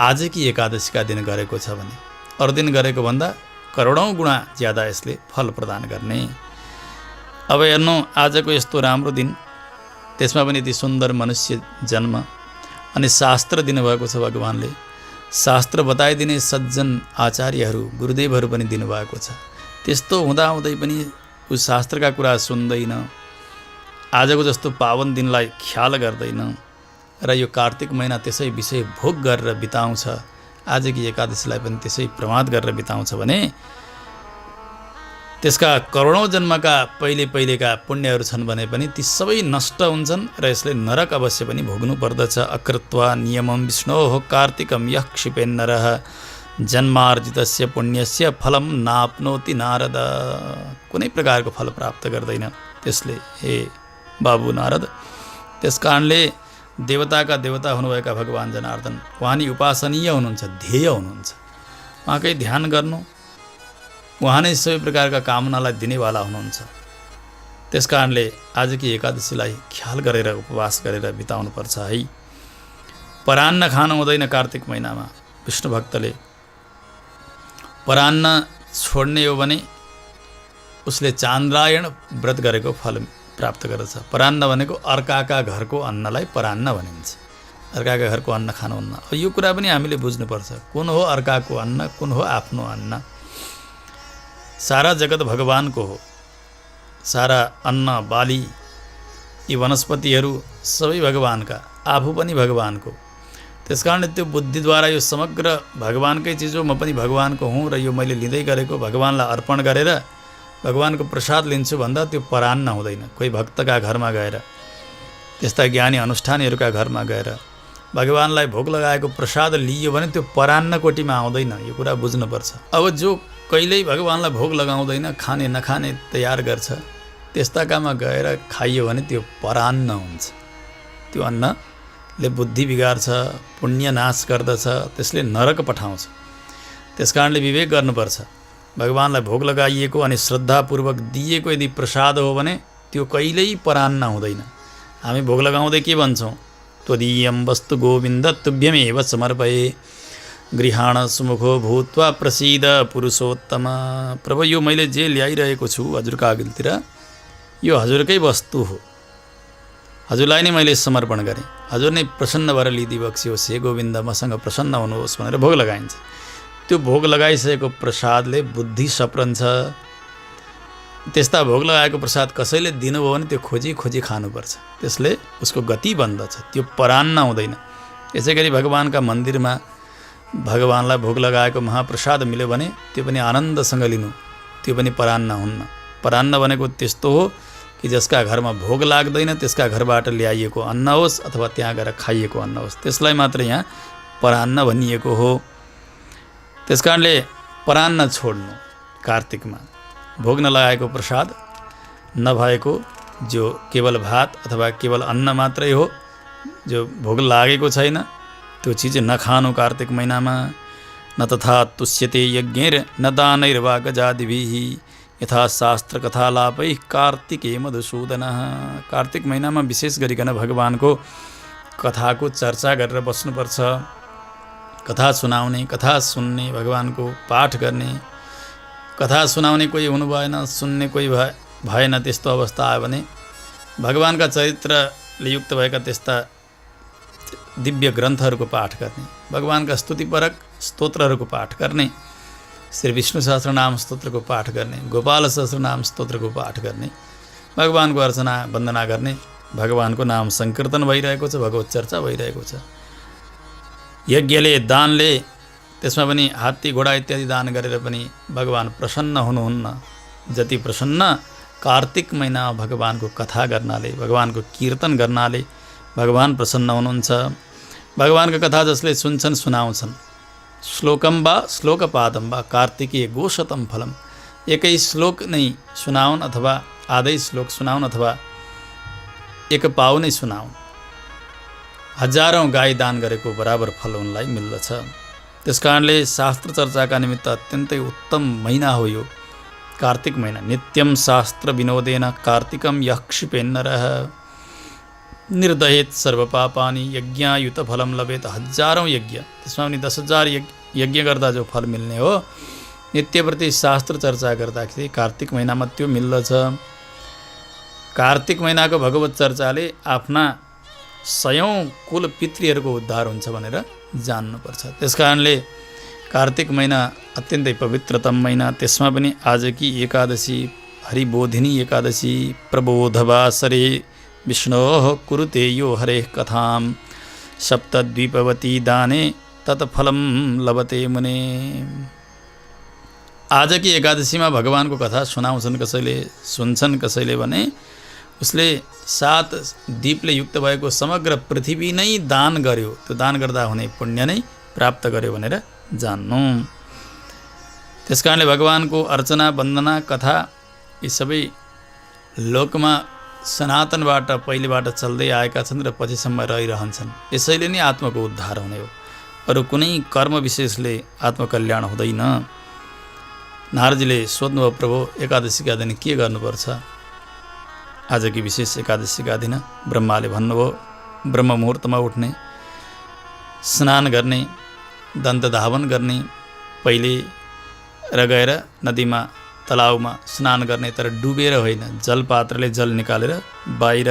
आजकी एकादशीका दिन गरेको छ भने। अरू दिन गरेको भन्दा करोडौँ गुणा ज्यादा यसले फल प्रदान गर्ने। अब हेर्नु, आजको यस्तो राम्रो दिन, त्यसमा पनि यति सुन्दर मनुष्य जन्म, अनि शास्त्र दिनुभएको छ भगवानले। शास्त्र बताइदिने सज्जन आचार्यहरू गुरुदेवहरू पनि दिनुभएको छ। त्यस्तो हुँदाहुँदै पनि ऊ शास्त्रका कुरा सुन्दैन, आजको जस्तो पावन दिनलाई ख्याल गर्दैन र यो कार्तिक महिना त्यसै विषय भोग गरेर बिताउँछ, आजकी एकादशीलाई पनि त्यसै प्रमाद गरेर बिताउँछ भने त्यसका करोडौँ जन्मका पहिलेका पुण्यहरू छन् भने पनि ती सबै नष्ट हुन्छन् र यसले नरक अवश्य पनि भोग्नु पर्दछ। अकृत्वा नियमं विष्णोः कार्तिकं यः क्षिपेन्नरः जन्मार्जितस्य पुण्यस्य फलं नाप्नोति नारद। कुनै प्रकारको फल प्राप्त गर्दैन त्यसले, हे बाबु नारद। त्यस कारणले देवताका देवता हुनुभएका भगवान् जनार्दन उहाँ नि उपासनीय हुनुहुन्छ, ध्येय हुनुहुन्छ। उहाँकै ध्यान गर्नु, उहाँ नै सबै प्रकारका कामनालाई दिनेवाला हुनुहुन्छ। त्यस कारणले आजकी एकादशीलाई ख्याल गरेर उपवास गरेर बिताउनुपर्छ है। परान्न खानु हुँदैन कार्तिक महिनामा। विष्णु भक्तले परान्न छोड्ने हो भने उसले चान्द्रायण व्रत गरेको फल प्राप्त गर्दछ। परान्न भनेको अर्काका घरको अन्नलाई परान्न भनिन्छ। अर्काका घरको अन्न खानुहुन्न। यो कुरा पनि हामीले बुझ्नुपर्छ, कुन हो अर्काको अन्न, कुन हो आफ्नो अन्न। सारा जगत भगवानको हो, सारा अन्न बाली यी वनस्पतिहरू सबै भगवानका, आफू पनि भगवानको। त्यसकारणले त्यो बुद्धिद्वारा यो समग्र भगवानकै चिज हो, म पनि भगवानको हुँ र यो मैले लिँदै गरेको भगवानलाई अर्पण गरेर भगवानको प्रसाद लिन्छु भन्दा त्यो परान्न हुँदैन। कोही भक्तका घरमा गएर, त्यस्ता ज्ञानी अनुष्ठानीहरूका घरमा गएर भगवानलाई भोग लगाएको प्रसाद लियो भने त्यो परान्न कोटीमा आउँदैन। यो कुरा बुझ्नुपर्छ। अब जो कहिल्यै भगवानलाई भोग लगाउँदैन, खाने नखाने तयार गर्छ, त्यस्ताकामा गएर खाइयो भने त्यो परान्न हुन्छ। त्यो अन्नले बुद्धि बिगार्छ, पुण्य नाश गर्दछ, त्यसले नरक पठाउँछ। त्यस कारणले विवेक गर्नुपर्छ। भगवानलाई भोग लगाइएको अनि श्रद्धापूर्वक दिएको यदि प्रसाद हो भने त्यो कहिल्यै परान्न हुँदैन। हामी भोग लगाउँदै के भन्छौँ? त्वदीयं वस्तु गोविन्द तुभ्यमेव समर्पये गृहाण सुमुखो भूत्वा प्रसीद पुरुषोत्तम। प्रभु, यो मैले जे ल्याइरहेको छु हजुरका अघिल्तिर, यो हजुरकै वस्तु हो, हजुरलाई नै मैले समर्पण गरेँ। हजुर नै प्रसन्न भएर लिदी बक्सियोस्, हे गोविन्द मसँग प्रसन्न हुनुहोस् भनेर भोग लगाइन्छ। त्यो भोग लगाइसकेको प्रसादले बुद्धि सप्रन्छ। त्यस्ता भोग लगाएको प्रसाद कसैले दिनुभयो भने त्यो खोजी खोजी खानुपर्छ, त्यसले उसको गति बन्दछ, त्यो परान्न हुँदैन। यसै गरी भगवानका मन्दिरमा भगवानलाई भोग लगाएको महाप्रसाद मिल्यो भने त्यो पनि आनन्दसँग लिनु, त्यो पनि परान्न हुन्न। परान्न भनेको त्यस्तो हो कि जसका घरमा भोग लाग्दैन त्यसका घरबाट ल्याइएको अन्न होस् अथवा त्यहाँ गएर खाइएको अन्न होस्, त्यसलाई मात्र यहाँ परान्न भनिएको हो। त्यस कारणले परान्न छोड्नु, कार्तिकमा भोग नलागेको प्रसाद नभएको जो केवल भात अथवा केवल अन्न मात्रै हो, जो भोग लागेको छैन, त्यो चिज नखानु कार्तिक महिनामा। न तथा तुष्यते यज्ञैर न दानैर्वा गजादिभिः यथा शास्त्र कथालापै कार्तिके मधुसूदन। कार्तिक महिनामा विशेष गरिकन भगवानको कथाको चर्चा गरेर बस्नुपर्छ। कथा सुनाउने, कथा सुन्ने, भगवानको पाठ गर्ने। कथा सुनाउने कोही हुनु भएन, सुन्ने कोही भएन, त्यस्तो अवस्था आयो भने भगवानका चरित्रले युक्त भएका त्यस्ता दिव्य ग्रन्थहरूको पाठ गर्ने, भगवानका स्तुतिपरक स्तोत्रहरूको पाठ गर्ने, श्री विष्णु सहस्रनाम स्तोत्रको पाठ गर्ने, गोपाल सहस्रनाम स्तोत्रको पाठ गर्ने, भगवानको अर्चना वन्दना गर्ने, भगवानको नाम संकीर्तन भइरहेको छ, भगवत चर्चा भइरहेको छ। यज्ञले, दानले, त्यसमा पनि हात्ती घोडा इत्यादि दान गरेर पनि भगवान प्रसन्न हुनुहुन्न। जति प्रसन्न कार्तिक महिनामा भगवानको कथा गर्नाले, भगवानको कीर्तन गर्नाले भगवान प्रसन्न हुनुहुन्छ। भगवानको कथा जसले सुन्छन्, सुनाउँछन्, श्लोकम वा श्लोकपादम वा कार्तिकीय गोशतम फलम, एकै श्लोक नै सुनाउन् अथवा आधै श्लोक सुनाउन् अथवा एक पाउ नै सुनाउन्, हजारौँ गाई दान गरेको बराबर फल उनलाई मिल्दछ। त्यस कारणले शास्त्र चर्चाका निमित्त अत्यन्तै उत्तम महिना हो यो कार्तिक महिना। नित्यम शास्त्र विनोदेन कार्तिकम यः क्षिपेन्नरः निर्दहेत सर्वपापानि यज्ञायुत फलम लभेत। हजारौँ यज्ञ, त्यसमा पनि 10,000 यज्ञ गर्दा जो फल मिल्ने हो, नित्यप्रति शास्त्र चर्चा गर्दाखेरि कार्तिक महिनामा त्यो मिल्दछ। कार्तिक महिनाको भगवत चर्चाले आफ्ना 100औं कुल पितृहरूको उद्धार हुन्छ भनेर जान्नुपर्छ। त्यसकारणले कार्तिक महिना अत्यन्तै पवित्रतम महिना, त्यसमा पनि आजकी एकादशी हरिबोधिनी एकादशी प्रबोधवासरे विष्णोः कुरुते यो हरेः कथां सप्तद्वीपवती दाने तत्फलं लभते मुने। आजकी एकादशीमा भगवानको कथा सुनाउँछन् कसैले, सुन्छन् कसैले भने उसले 7 दीपले युक्त भएको समग्र पृथ्वी नै दान गर्यो, त्यो दान गर्दा हुने पुण्य नै प्राप्त गर्यो भनेर जान्नु। त्यसकारणले भगवानको अर्चना वन्दना कथा यी सबै लोकमा सनातनबाट पहिलेबाट चल्दै आएका छन् र पछिसम्म रहिरहन्छन्। यसैले नै आत्माको उद्धार हुने हो, अरू कुनै कर्म विशेषले आत्मकल्याण हुँदैन। नारदजीले सोध्नुभयो, प्रभु एकादशीका दिन के गर्नुपर्छ? आजकी विशेष एकादशीका दिन ब्रह्माले भन्नुभयो, ब्रह्म मुहुर्तमा उठ्ने, स्नान गर्ने, दन्त धावन गर्ने, पहिले र गएर नदीमा तलाउमा स्नान गर्ने, तर डुबेर होइन, जलपात्रले जल निकालेर बाहिर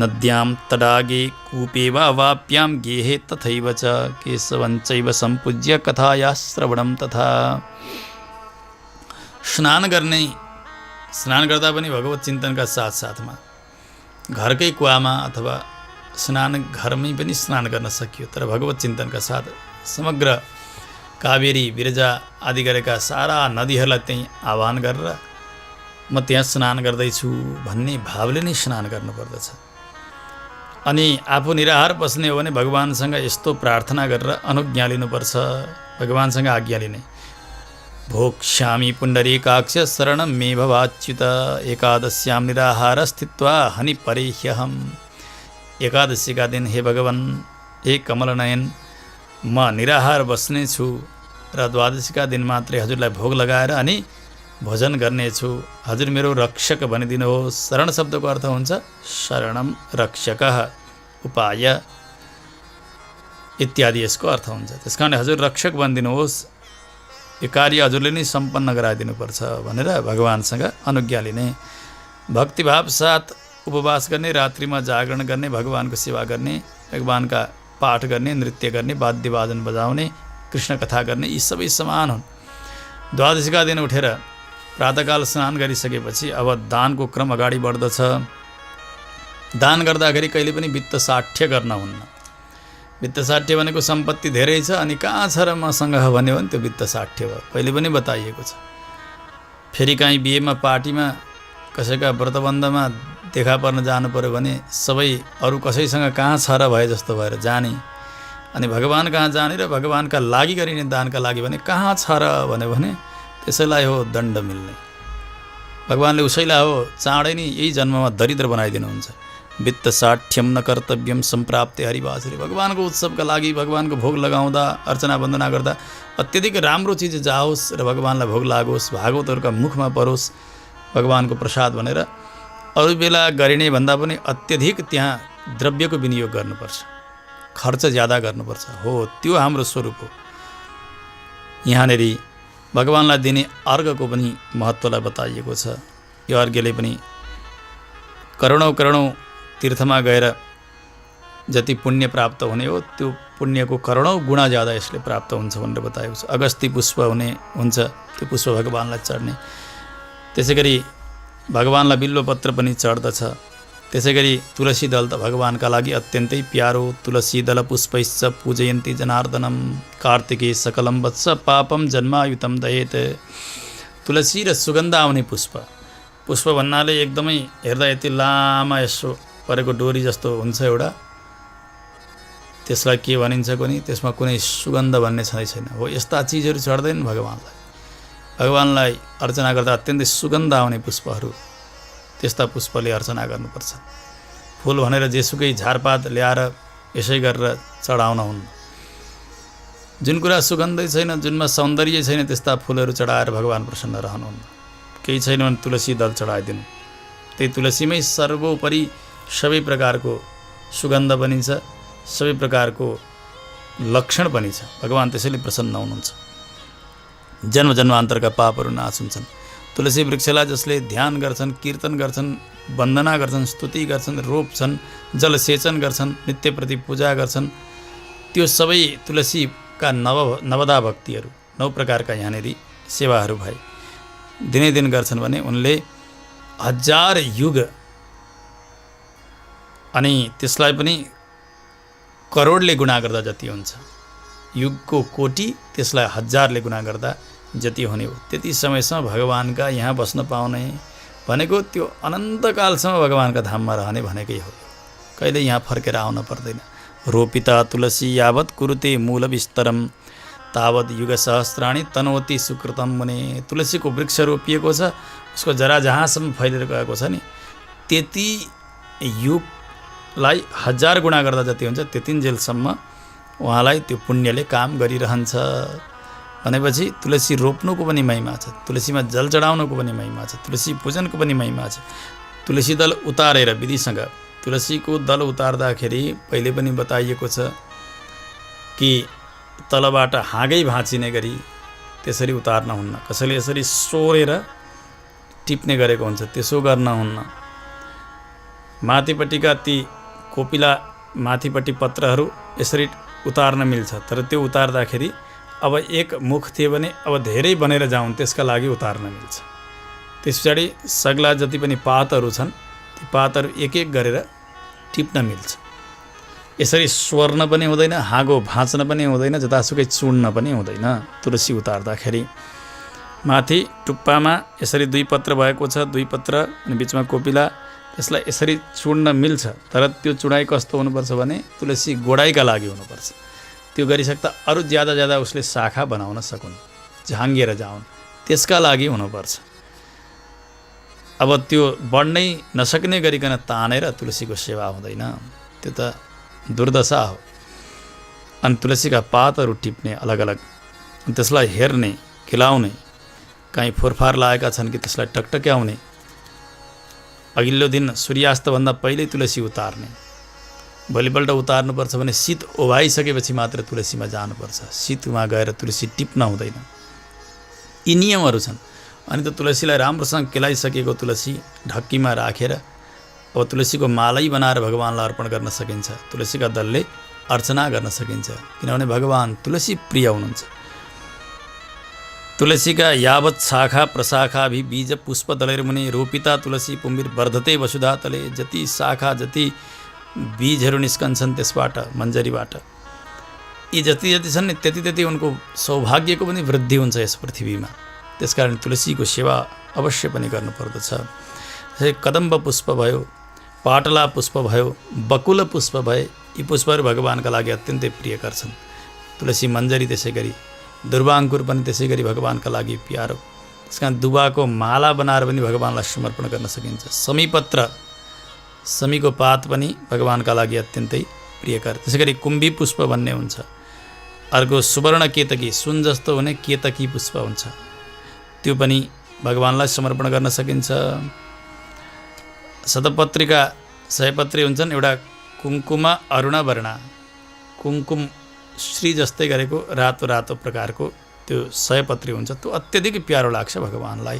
नद्यां तडागे कूपे वा वाप्यां गेहे तथैव च केशवञ्चैव सम्पूज्य कथाया श्रवणं तथा। स्नान गर्ने, स्नान गर्दा पनि भगवत चिन्तनका साथसाथमा घरकै कुवामा अथवा स्नान घरमै पनि स्नान गर्न सकियो, तर भगवत चिन्तनका साथ समग्र कावेरी विरजा आदि गरेका सारा नदीहरूलाई त्यहीँ आह्वान गरेर म त्यहाँ स्नान गर्दैछु भन्ने भावले नै स्नान गर्नुपर्दछ। अनि आफू निराहार बस्ने हो भने भगवानसँग यस्तो प्रार्थना गरेर अनुज्ञा लिनुपर्छ, भगवानसँग आज्ञा लिने। भोक्ष्यामि पुण्डरीकाक्ष शरणं मे भवाच्युत एकादश्यां निराहार स्थित्वा हनि परेह्यहम। एकादशीका दिन हे भगवान, हे कमलनयन, म निराहार बस्नेछु र द्वादशीका दिन मात्रै हजुरलाई भोग लगाएर अनि भोजन गर्नेछु। हजुर मेरो रक्षक भनिदिनुहोस्। शरण शब्दको अर्थ हुन्छ शरणम रक्षकः, उपाय इत्यादि यसको अर्थ हुन्छ। त्यस कारण हजुर रक्षक बनिदिनुहोस्, यो कार्य हजुरले नै सम्पन्न गराइदिनुपर्छ भनेर भगवानसँग अनुज्ञा लिने। भक्तिभाव साथ उपवास गर्ने, रात्रिमा जागरण गर्ने, भगवानको सेवा गर्ने, भगवानका पाठ गर्ने, नृत्य गर्ने, वाद्यवादन बजाउने, कृष्ण कथा गर्ने, यी सबै समान हुन्। द्वादशीका दिन उठेर प्रातःकाल स्नान गरिसकेपछि अब दानको क्रम अगाडि बढ्दछ। दान गर्दाखेरि कहिले पनि वित्तसाठ्य गर्न हुन्न। वित्तसाठ्य भनेको सम्पत्ति धेरै छ अनि कहाँ छ र मसँग भन्यो भने त्यो वित्तसाठ्य भयो, पहिले पनि बताइएको छ। फेरि काहीँ बिहेमा पार्टीमा कसैका व्रतबन्धमा देखा पर्न जानु पर्यो भने सबै अरू कसैसँग कहाँ छ र भए जस्तो भएर जाने, अनि भगवान कहाँ जाने र भगवानका लागि गरिने दानका लागि भने कहाँ छ र भन्यो भने त्यसैलाई हो दण्ड मिल्ने। भगवानले उसैलाई हो चाँडै नै यही जन्ममा दरिद्र बनाइदिनुहुन्छ। वित्तसाठ्यम न कर्तव्यम सम्प्राप्ते हरिवासरे। भगवानको उत्सवका लागि भगवानको भोग लगाउँदा, अर्चना वन्दना गर्दा अत्यधिक राम्रो चिज जाओस् र भगवानलाई भोग लागोस्, भागवतहरूका मुखमा परोस् भगवानको प्रसाद भनेर अरू बेला गरिने भन्दा पनि अत्यधिक त्यहाँ द्रव्यको विनियोग गर्नुपर्छ, खर्च ज्यादा गर्नुपर्छ। हो, त्यो हाम्रो स्वरूप हो। यहाँनिर भगवानलाई दिने अर्घको पनि महत्त्वलाई बताइएको छ। यो अर्घ्यले पनि करोडौँ तीर्थमा गएर जति पुण्य प्राप्त हुने हो त्यो पुण्यको करोडौँ गुणा ज्यादा यसले प्राप्त हुन्छ भनेर बताएको छ। अगस्ती पुष्प हुन्छ, त्यो पुष्प भगवानलाई चढ्ने। त्यसै गरी भगवानलाई बिल्वपत्र पनि चढ्दछ। त्यसै गरी तुलसी दल त भगवानका लागि अत्यन्तै प्यारो। तुलसी दल पुष्पैश्च पूजयन्ति जनार्दनम कार्तिके सकलम वत्स पापम जन्मायुतम दयेत। तुलसी र सुगन्ध आउने पुष्प भन्नाले एकदमै हेर्दा यति लामा यसो परेको डोरी जस्तो हुन्छ एउटा, त्यसलाई के भनिन्छ कुनै, त्यसमा कुनै सुगन्ध भन्ने छैन। हो, यस्ता चिजहरू चढ्दैन भगवानलाई। भगवानलाई अर्चना गर्दा अत्यन्तै सुगन्ध आउने पुष्पहरू, त्यस्ता पुष्पले अर्चना गर्नुपर्छ। फुल भनेर जेसुकै झारपात ल्याएर यसै गरेर चढाउन हुन्न। जुन कुरा सुगन्धै छैन, जुनमा सौन्दर्य छैन, त्यस्ता फुलहरू चढाएर भगवान प्रसन्न रहनुहुन्न। केही छैन भने तुलसी दल चढाइदिनु। त्यही तुलसीमै सर्वोपरि सबै प्रकारको सुगन्ध पनि छ, सबै प्रकारको लक्षण पनि छ। भगवान त्यसैले प्रसन्न हुनुहुन्छ। जन्म जन्मान्तरका पापहरू नाश हुन्छन्। तुलसी वृक्षलाई जसले ध्यान गर्छन्, कीर्तन गर्छन्, वन्दना गर्छन्, स्तुति गर्छन्, रोप्छन्, जलसेचन गर्छन्, नित्यप्रति पूजा गर्छन्, त्यो सबै तुलसी का नवदा भक्तिहरू 9 प्रकारका यहाँनिर सेवाहरू भए। दिनै दिन गर्छन् भने उनले 1000 युग अनि त्यसलाई पनि करोडले गुणा गर्दा जति हुन्छ, युगको कोटि त्यसलाई 1000ले गुणा गर्दा जति हुने हो, त्यति समयसम्म भगवानका यहाँ बस्न पाउने भनेको त्यो अनन्तकालसम्म भगवानका धाममा रहने भनेकै हो। कहिले यहाँ फर्केर आउन पर्दैन। रोपिता तुलसी यावत कुरुते मूल विस्तरम तावत युग सहस्राणी तनोति सुकृतम मुने। तुलसीको वृक्ष रोपिएको छ, उसको जरा जहाँसम्म फैलिएर गएको छ नि, त्यति युगलाई 1000 गुणा गर्दा जति हुन्छ त्यतिन्जेलसम्म उहाँलाई त्यो पुण्यले काम गरिरहन्छ। भनेपछि तुलसी रोप्नुको पनि महिमा छ, तुलसीमा जल चढाउनुको पनि महिमा छ, तुलसी पूजनको पनि महिमा छ। तुलसी दल उतारेर विधिसँग तुलसीको दल उतार्दाखेरि पहिले पनि बताइएको छ कि तलबाट हाँगै भाँचिने गरी त्यसरी उतार्न हुन्न। कसैले यसरी सोरेर टिप्ने गरेको हुन्छ, त्यसो गर्न हुन्न। माथिपट्टिका ती कोपिला माथिपट्टि पत्रहरू यसरी उतार्न मिल्छ, तर त्यो उतार्दाखेरि अब एक मुख थियो भने अब धेरै बनेर जाउन्, त्यसका लागि उतार्न मिल्छ। त्यस पछाडि सग्ला जति पनि पातहरू छन् ती पातहरू एक एक गरेर टिप्न मिल्छ। यसरी स्वर्ण पनि हुँदैन, हाँगो भाँच्न पनि हुँदैन, जतासुकै चुड्न पनि हुँदैन। तुलसी उतार्दाखेरि माथि टुप्पामा यसरी 2 पत्र भएको छ, 2 पत्र अनि बिचमा कोपिला, त्यसलाई यसरी चुड्न मिल्छ। तर त्यो चुडाइ कस्तो हुनुपर्छ भने तुलसी गोडाइका लागि हुनुपर्छ। त्यो गरिसक्दा अरू ज्यादा उसले शाखा बनाउन सकुन्, झाँगिएर जाउन्, त्यसका लागि हुनुपर्छ। अब त्यो बढ्नै नसक्ने गरिकन तानेर तुलसीको सेवा हुँदैन, त्यो त दुर्दशा हो। अनि तुलसीका पातहरू टिप्ने अलग अलग, त्यसलाई हेर्ने, खिलाउने, कहीँ फोरफार लागेका छन् कि त्यसलाई टकटक्याउने, अघिल्लो दिन सूर्यास्तभन्दा पहिल्यै तुलसी उतार्ने, भोलिपल्ट उतार्नुपर्छ भने शीत ओभाइसकेपछि मात्र तुलसीमा जानुपर्छ, शीतमा गएर तुलसी टिप्न हुँदैन। यी नियमहरू छन्। अनि त तुलसीलाई राम्रोसँग केलाइसकेको तुलसी ढक्कीमा राखेर अब तुलसीको मालै बनाएर भगवानलाई अर्पण गर्न सकिन्छ। तुलसीका दलले अर्चना गर्न सकिन्छ, किनभने भगवान तुलसी प्रिय हुनुहुन्छ। तुलसीका यावत शाखा प्रशाखा भि बीज पुष्प दलैर्मुनि रोपिता तुलसी पुम्बिर वर्धते वसुधा तले। जति शाखा जति बीजहरू निस्कन्छन् त्यसबाट, मन्जरीबाट, यी जति छन् नि त्यति उनको सौभाग्यको पनि वृद्धि हुन्छ यस पृथ्वीमा। त्यसकारण तुलसीको सेवा अवश्य पनि गर्नुपर्दछ। जस्तै कदम्ब पुष्प भयो, पाटला पुष्प भयो, बकुल पुष्प भए, यी पुष्पहरू भगवानका लागि अत्यन्तै प्रियकर छन्। तुलसी मन्जरी त्यसै गरी, दुर्वाङ्कुर पनि त्यसै गरी भगवानका लागि प्यारो। त्यस कारण दुबाको माला बनाएर पनि भगवानलाई समर्पण गर्न सकिन्छ। समीपत्र, समीको पात पनि भगवानका लागि अत्यन्तै प्रियकर। त्यसै गरी कुम्भी पुष्प भन्ने हुन्छ। अर्को सुवर्ण केतकी, सुन जस्तो हुने केतकी पुष्प हुन्छ, त्यो पनि भगवानलाई समर्पण गर्न सकिन्छ। शतपत्रिका सयपत्री हुन्छन्, एउटा कुङ्कुम अरुण वर्णा, कुङ्कुम श्री जस्तै गरेको रातो रातो प्रकारको त्यो सयपत्री हुन्छ, त्यो अत्यधिक प्यारो लाग्छ भगवानलाई।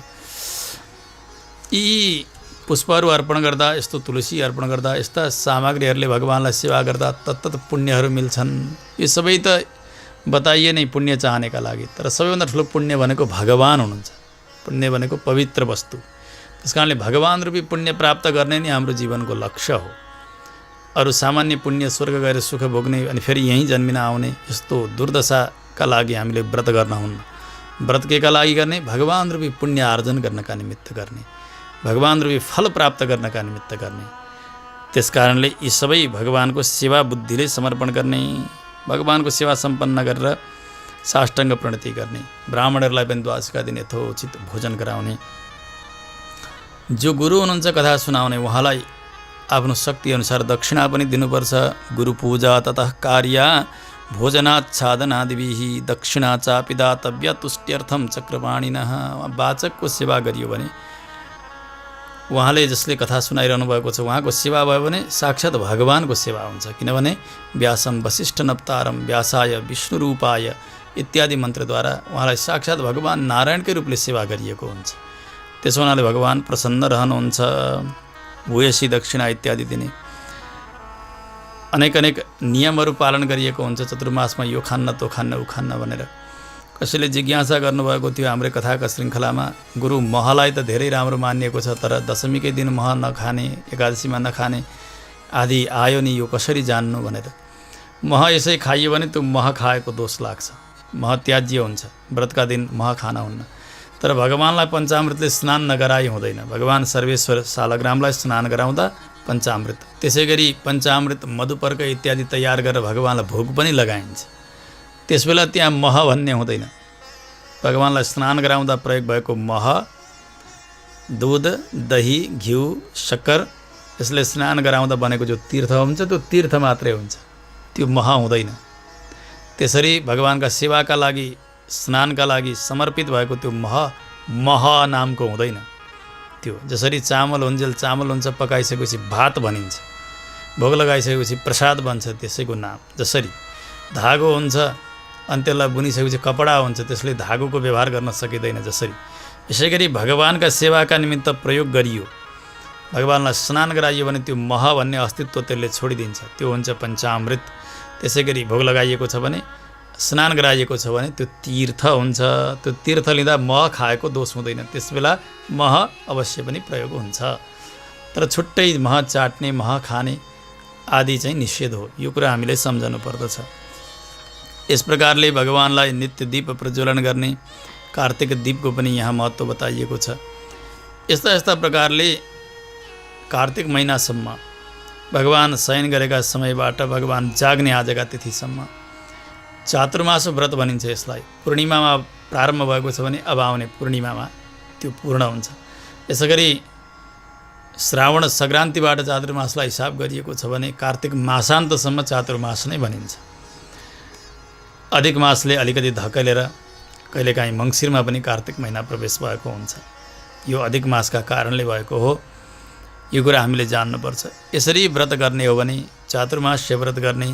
यी पुष्पहरू अर्पण गर्दा, यस्तो तुलसी अर्पण गर्दा, यस्ता सामग्रीहरूले भगवानलाई सेवा गर्दा तत्तत पुण्यहरू मिल्छन्। यो सबै त बताइए नै पुण्य चाहनेका लागि, तर सबैभन्दा ठुलो पुण्य भनेको भगवान हुनुहुन्छ। पुण्य भनेको पवित्र वस्तु। त्यस कारणले भगवान रूपी पुण्य प्राप्त गर्ने नै हाम्रो जीवनको लक्ष्य हो। अरू सामान्य पुण्य, स्वर्ग गएर सुख भोग्ने अनि फेरि यहीँ जन्मिन आउने, यस्तो दुर्दशाका लागि हामीले व्रत गर्न हुन्न। व्रत केका लागि गर्ने? भगवान रूपी पुण्य आर्जन गर्नका निमित्त गर्ने, भगवान रूपी फल प्राप्त गर्नका निमित्त गर्ने। त्यस कारणले यी सबै भगवानको सेवा बुद्धिले समर्पण गर्ने, भगवानको सेवा सम्पन्न गरेर साष्टाङ्ग प्रणति गर्ने, ब्राह्मणहरूलाई पनि द्वादशका दिन यथोचित भोजन गराउने, जो गुरु हुनुहुन्छ कथा सुनाउने उहाँलाई आफ्नो शक्ति अनुसार दक्षिणा पनि दिनुपर्छ। गुरु पूजा ततः कार्य भोजनाच्छादनादिभिः दक्षिणा चापि दातव्या तुष्ट्यर्थम चक्रपाणिनः। वाचकको सेवा गरियो भने, उहाँले जसले कथा सुनाइरहनु भएको छ उहाँको सेवा भयो भने साक्षात् भगवानको सेवा हुन्छ। किनभने व्यासम वसिष्ठ नप्तारम व्यासाय विष्णु रूपाय इत्यादि मन्त्रद्वारा उहाँलाई साक्षात् भगवान नारायणकै रूपले सेवा गरिएको हुन्छ। त्यसो हुनाले भगवान प्रसन्न रहनुहुन्छ। भूयसी दक्षिणा इत्यादि दिने। अनेक नियमहरू पालन गरिएको हुन्छ। चतुर्मासमा यो खान्न त्यो खान्न ऊ खान्न भनेर कसैले जिज्ञासा गर्नुभएको थियो हाम्रै कथाका श्रृङ्खलामा। गुरु महलाई त धेरै राम्रो मानिएको छ, तर दशमीकै दिन मह नखाने, एकादशीमा नखाने आदि आयो नि, यो कसरी जान्नु भनेर। मह यसै खाइयो भने त्यो मह खाएको दोष लाग्छ, मह त्याज्य हुन्छ, व्रतका दिन मह खान हुन्न। तर भगवान्लाई पञ्चामृतले स्नान नगराई हुँदैन। भगवान् सर्वेश्वर सालग्रामलाई स्नान गराउँदा पञ्चामृत, त्यसै गरी पञ्चामृत मधुपर्क इत्यादि तयार गरेर भगवान्लाई भोग पनि लगाइन्छ। त्यसबेला त्यहाँ मह भन्ने हुँदैन। भगवान्लाई स्नान गराउँदा प्रयोग भएको मह, दुध, दही, घिउ, शक्कर, यसले स्नान गराउँदा बनेको जो तीर्थ हुन्छ त्यो तीर्थ मात्रै हुन्छ, त्यो मह हुँदैन। त्यसरी भगवान्का सेवाका लागि, स्नानका लागि समर्पित भएको त्यो मह नामको हुँदैन। त्यो जसरी चामल हुन्जेल चामल हुन्छ, पकाइसकेपछि भात भनिन्छ, भोग लगाइसकेपछि प्रसाद बन्छ, त्यसैको नाम। जसरी धागो हुन्छ अनि त्यसलाई बुनिसकेपछि कपडा हुन्छ, त्यसले धागोको व्यवहार गर्न सकिँदैन। जसरी यसै गरी भगवान्का सेवाका निमित्त प्रयोग गरियो, भगवान्लाई स्नान गराइयो भने त्यो मह भन्ने अस्तित्व त्यसले छोडिदिन्छ, त्यो हुन्छ पञ्चामृत। त्यसै गरी भोग लगाइएको छ भने, स्नान गराइएको छ भने त्यो तीर्थ हुन्छ। त्यो तीर्थ लिँदा मह खाएको दोष हुँदैन, त्यसबेला मह अवश्य पनि प्रयोग हुन्छ। तर छुट्टै मह चाट्ने, मह खाने आदि चाहिँ निषेध हो। यो कुरा हामीले सम्झनु पर्दछ। यस प्रकारले भगवान्लाई नित्य दीप प्रज्वलन गर्ने, कार्तिक दीपको पनि यहाँ महत्त्व बताइएको छ। यस्ता प्रकारले कार्तिक महिनासम्म भगवान् शयन गरेका समयबाट भगवान् जाग्ने आजका तिथिसम्म चातुर्मास व्रत भनिन्छ यसलाई। पूर्णिमामा प्रारम्भ भएको छ भने अब आउने पूर्णिमामा त्यो पूर्ण हुन्छ। यसै गरी श्रावण सङ्क्रान्तिबाट चातुर्मासलाई हिसाब गरिएको छ भने कार्तिक मासान्तसम्म चातुर्मास नै भनिन्छ। अधिक मासले अलिकति धकेलेर कहिलेकाहीँ मङ्सिरमा पनि कार्तिक महिना प्रवेश भएको हुन्छ। यो अधिक मासका कारणले भएको हो, यो कुरा हामीले जान्नुपर्छ। यसरी व्रत गर्ने हो भने, चातुर्मास्य व्रत गर्ने,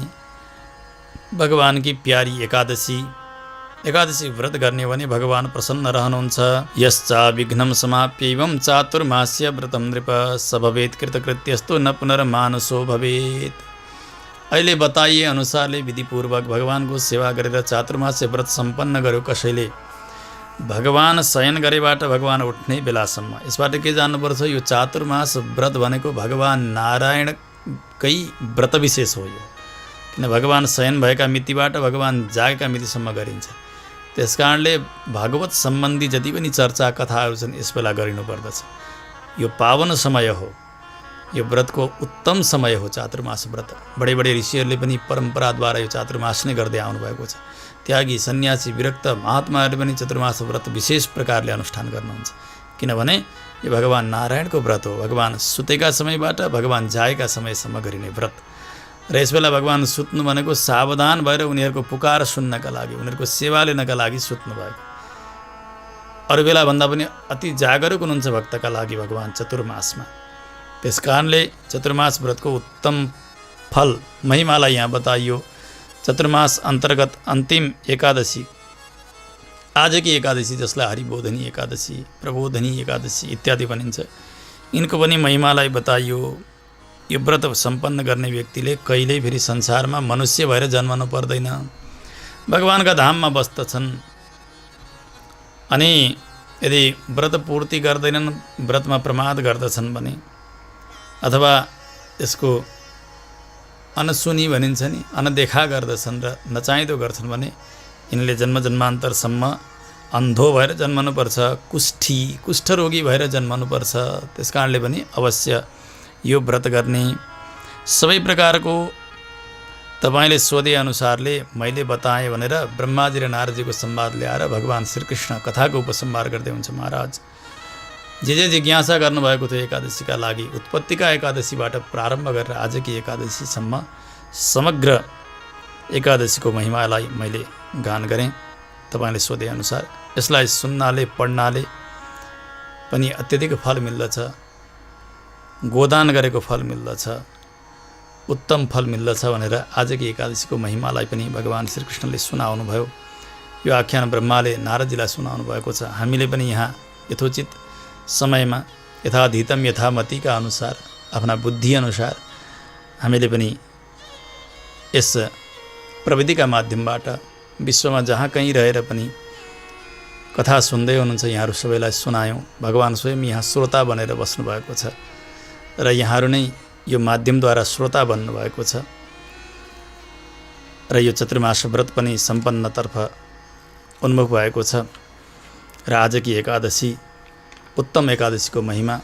भगवान्की प्यारी एकादशी व्रत गर्ने हो भने भगवान् प्रसन्न रहनुहुन्छ। यश्चा विघ्नं समाप्यैवं चातुर्मास्य व्रतं नृप स भवेत् कृतकृत्यस्तु न पुनर्मानुषो भवेत्। अहिले बताइए अनुसारले विधिपूर्वक भगवान्को सेवा गरेर चातुर्मास्य व्रत सम्पन्न गर्यो कसैले, भगवान् शयन गरेबाट भगवान् उठ्ने बेलासम्म। यसबाट के जान्नुपर्छ, यो चातुर्मास व्रत भनेको भगवान् नारायणकै व्रत विशेष हो यो। किन भगवान् शयन भएका मितिबाट भगवान् जागेका मितिसम्म गरिन्छ। त्यस कारणले भागवत सम्बन्धी जति पनि चर्चा कथाहरू छन् यस बेला गरिनुपर्दछ। यो पावन समय हो, यो व्रतको उत्तम समय हो चातुर्मास व्रत। बडे ऋषिहरूले पनि परम्पराद्वारा यो चातुर्मास नै गर्दै आउनुभएको छ। त्यागी, सन्यासी, विरक्त महात्माहरूले पनि चातुर्मास व्रत विशेष प्रकारले अनुष्ठान गर्नुहुन्छ। किनभने यो भगवान् नारायणको व्रत हो। भगवान् सुतेका समयबाट भगवान् जागेका समयसम्म गरिने व्रत। र यसबेला भगवान् सुत्नु भनेको सावधान भएर उनीहरूको पुकार सुन्नका लागि, उनीहरूको सेवा लिनका लागि सुत्नु भएको। अरू बेला भन्दा पनि अति जागरुक हुनुहुन्छ भक्तका लागि भगवान् चतुर्मासमा। त्यस कारणले चतुर्मास व्रतको उत्तम फल महिमालाई यहाँ बताइयो। चतुर्मास अन्तर्गत अन्तिम एकादशी, आजकी एकादशी जसलाई हरिबोधनी एकादशी, प्रबोधनी एकादशी इत्यादि भनिन्छ, यिनको पनि महिमालाई बताइयो। यो व्रत सम्पन्न गर्ने व्यक्तिले कहिल्यै फेरि संसारमा मनुष्य भएर जन्मनु पर्दैन, भगवान्का धाममा बस्दछन्। अनि यदि व्रत पूर्ति गर्दैनन्, व्रतमा प्रमाद गर्दछन् भने, अथवा यसको अनसुनी भनिन्छ नि, अनदेखा गर्दछन् र नचाहिँदो गर्छन् भने यिनले जन्मान्तरसम्म अन्धो भएर जन्मनुपर्छ, कुष्ठरोगी भएर जन्मनुपर्छ। त्यस कारणले पनि अवश्य यो व्रत गर्ने। सबै प्रकारको तपाईँले सोधे अनुसारले मैले बताएँ भनेर ब्रह्माजी र नारदजीको संवाद ल्याएर भगवान् श्रीकृष्ण कथाको उपसंहार गर्दै हुन्छ। महाराज जे जिज्ञासा गर्नुभएको थियो एकादशीका लागि, उत्पत्तिका एकादशीबाट प्रारम्भ गरेर आजकी एकादशीसम्म समग्र एकादशीको महिमालाई मैले गान गरेँ तपाईँले सोधे अनुसार। यसलाई सुन्नाले, पढ्नाले पनि अत्यधिक फल मिल्दछ, गोदान गरेको फल मिल्दछ, उत्तम फल मिल्दछ भनेर आजकी एकादशीको महिमालाई पनि भगवान् श्रीकृष्णले सुनाउनु भयो। यो आख्यान ब्रह्माले नारदजीलाई सुनाउनु भएको छ। हामीले पनि यहाँ यथोचित समयमा यथाधीतम यथामतिका अनुसार, आफ्ना बुद्धि अनुसार हामीले पनि यस प्रविधिका माध्यमबाट विश्वमा जहाँ कहीँ रहेर पनि कथा सुन्दै हुनुहुन्छ यहाँहरू सबैलाई सुनायौँ। भगवान् स्वयं यहाँ श्रोता बनेर बस्नुभएको छ र यहाँहरू नै यो माध्यमद्वारा श्रोता बन्नुभएको छ र यो चतुर्मास व्रत पनि सम्पन्नतर्फ उन्मुख भएको छ र आजकी एकादशी उत्तम एकादशीको महिमा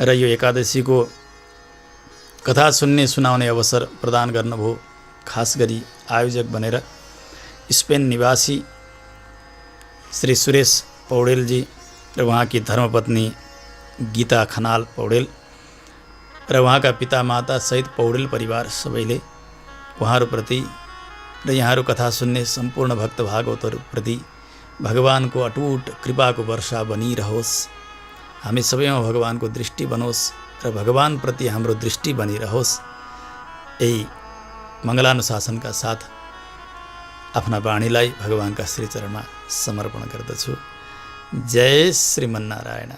र यो एकादशीको कथा सुन्ने सुनाउने अवसर प्रदान गर्नुभयो खास गरी आयोजक बनेर स्पेन निवासी श्री सुरेश पौडेलजी र उहाँकी धर्मपत्नी गीता खनाल पौडेल र उहाँका पिता माता सहित पौडेल परिवार सबैले उहाँहरूप्रति र यहाँहरू कथा सुन्ने सम्पूर्ण भक्त भागवतहरूप्रति भगवानको अटुट कृपाको वर्षा बनिरहोस्। हामी सबैमा भगवानको दृष्टि बनोस् र भगवानप्रति हाम्रो दृष्टि बनिरहोस्। यही मङ्गलानुशासनका साथ आफ्ना वाणीलाई भगवानका श्रीचरणमा समर्पण गर्दछु। जय श्रीमन्नारायण।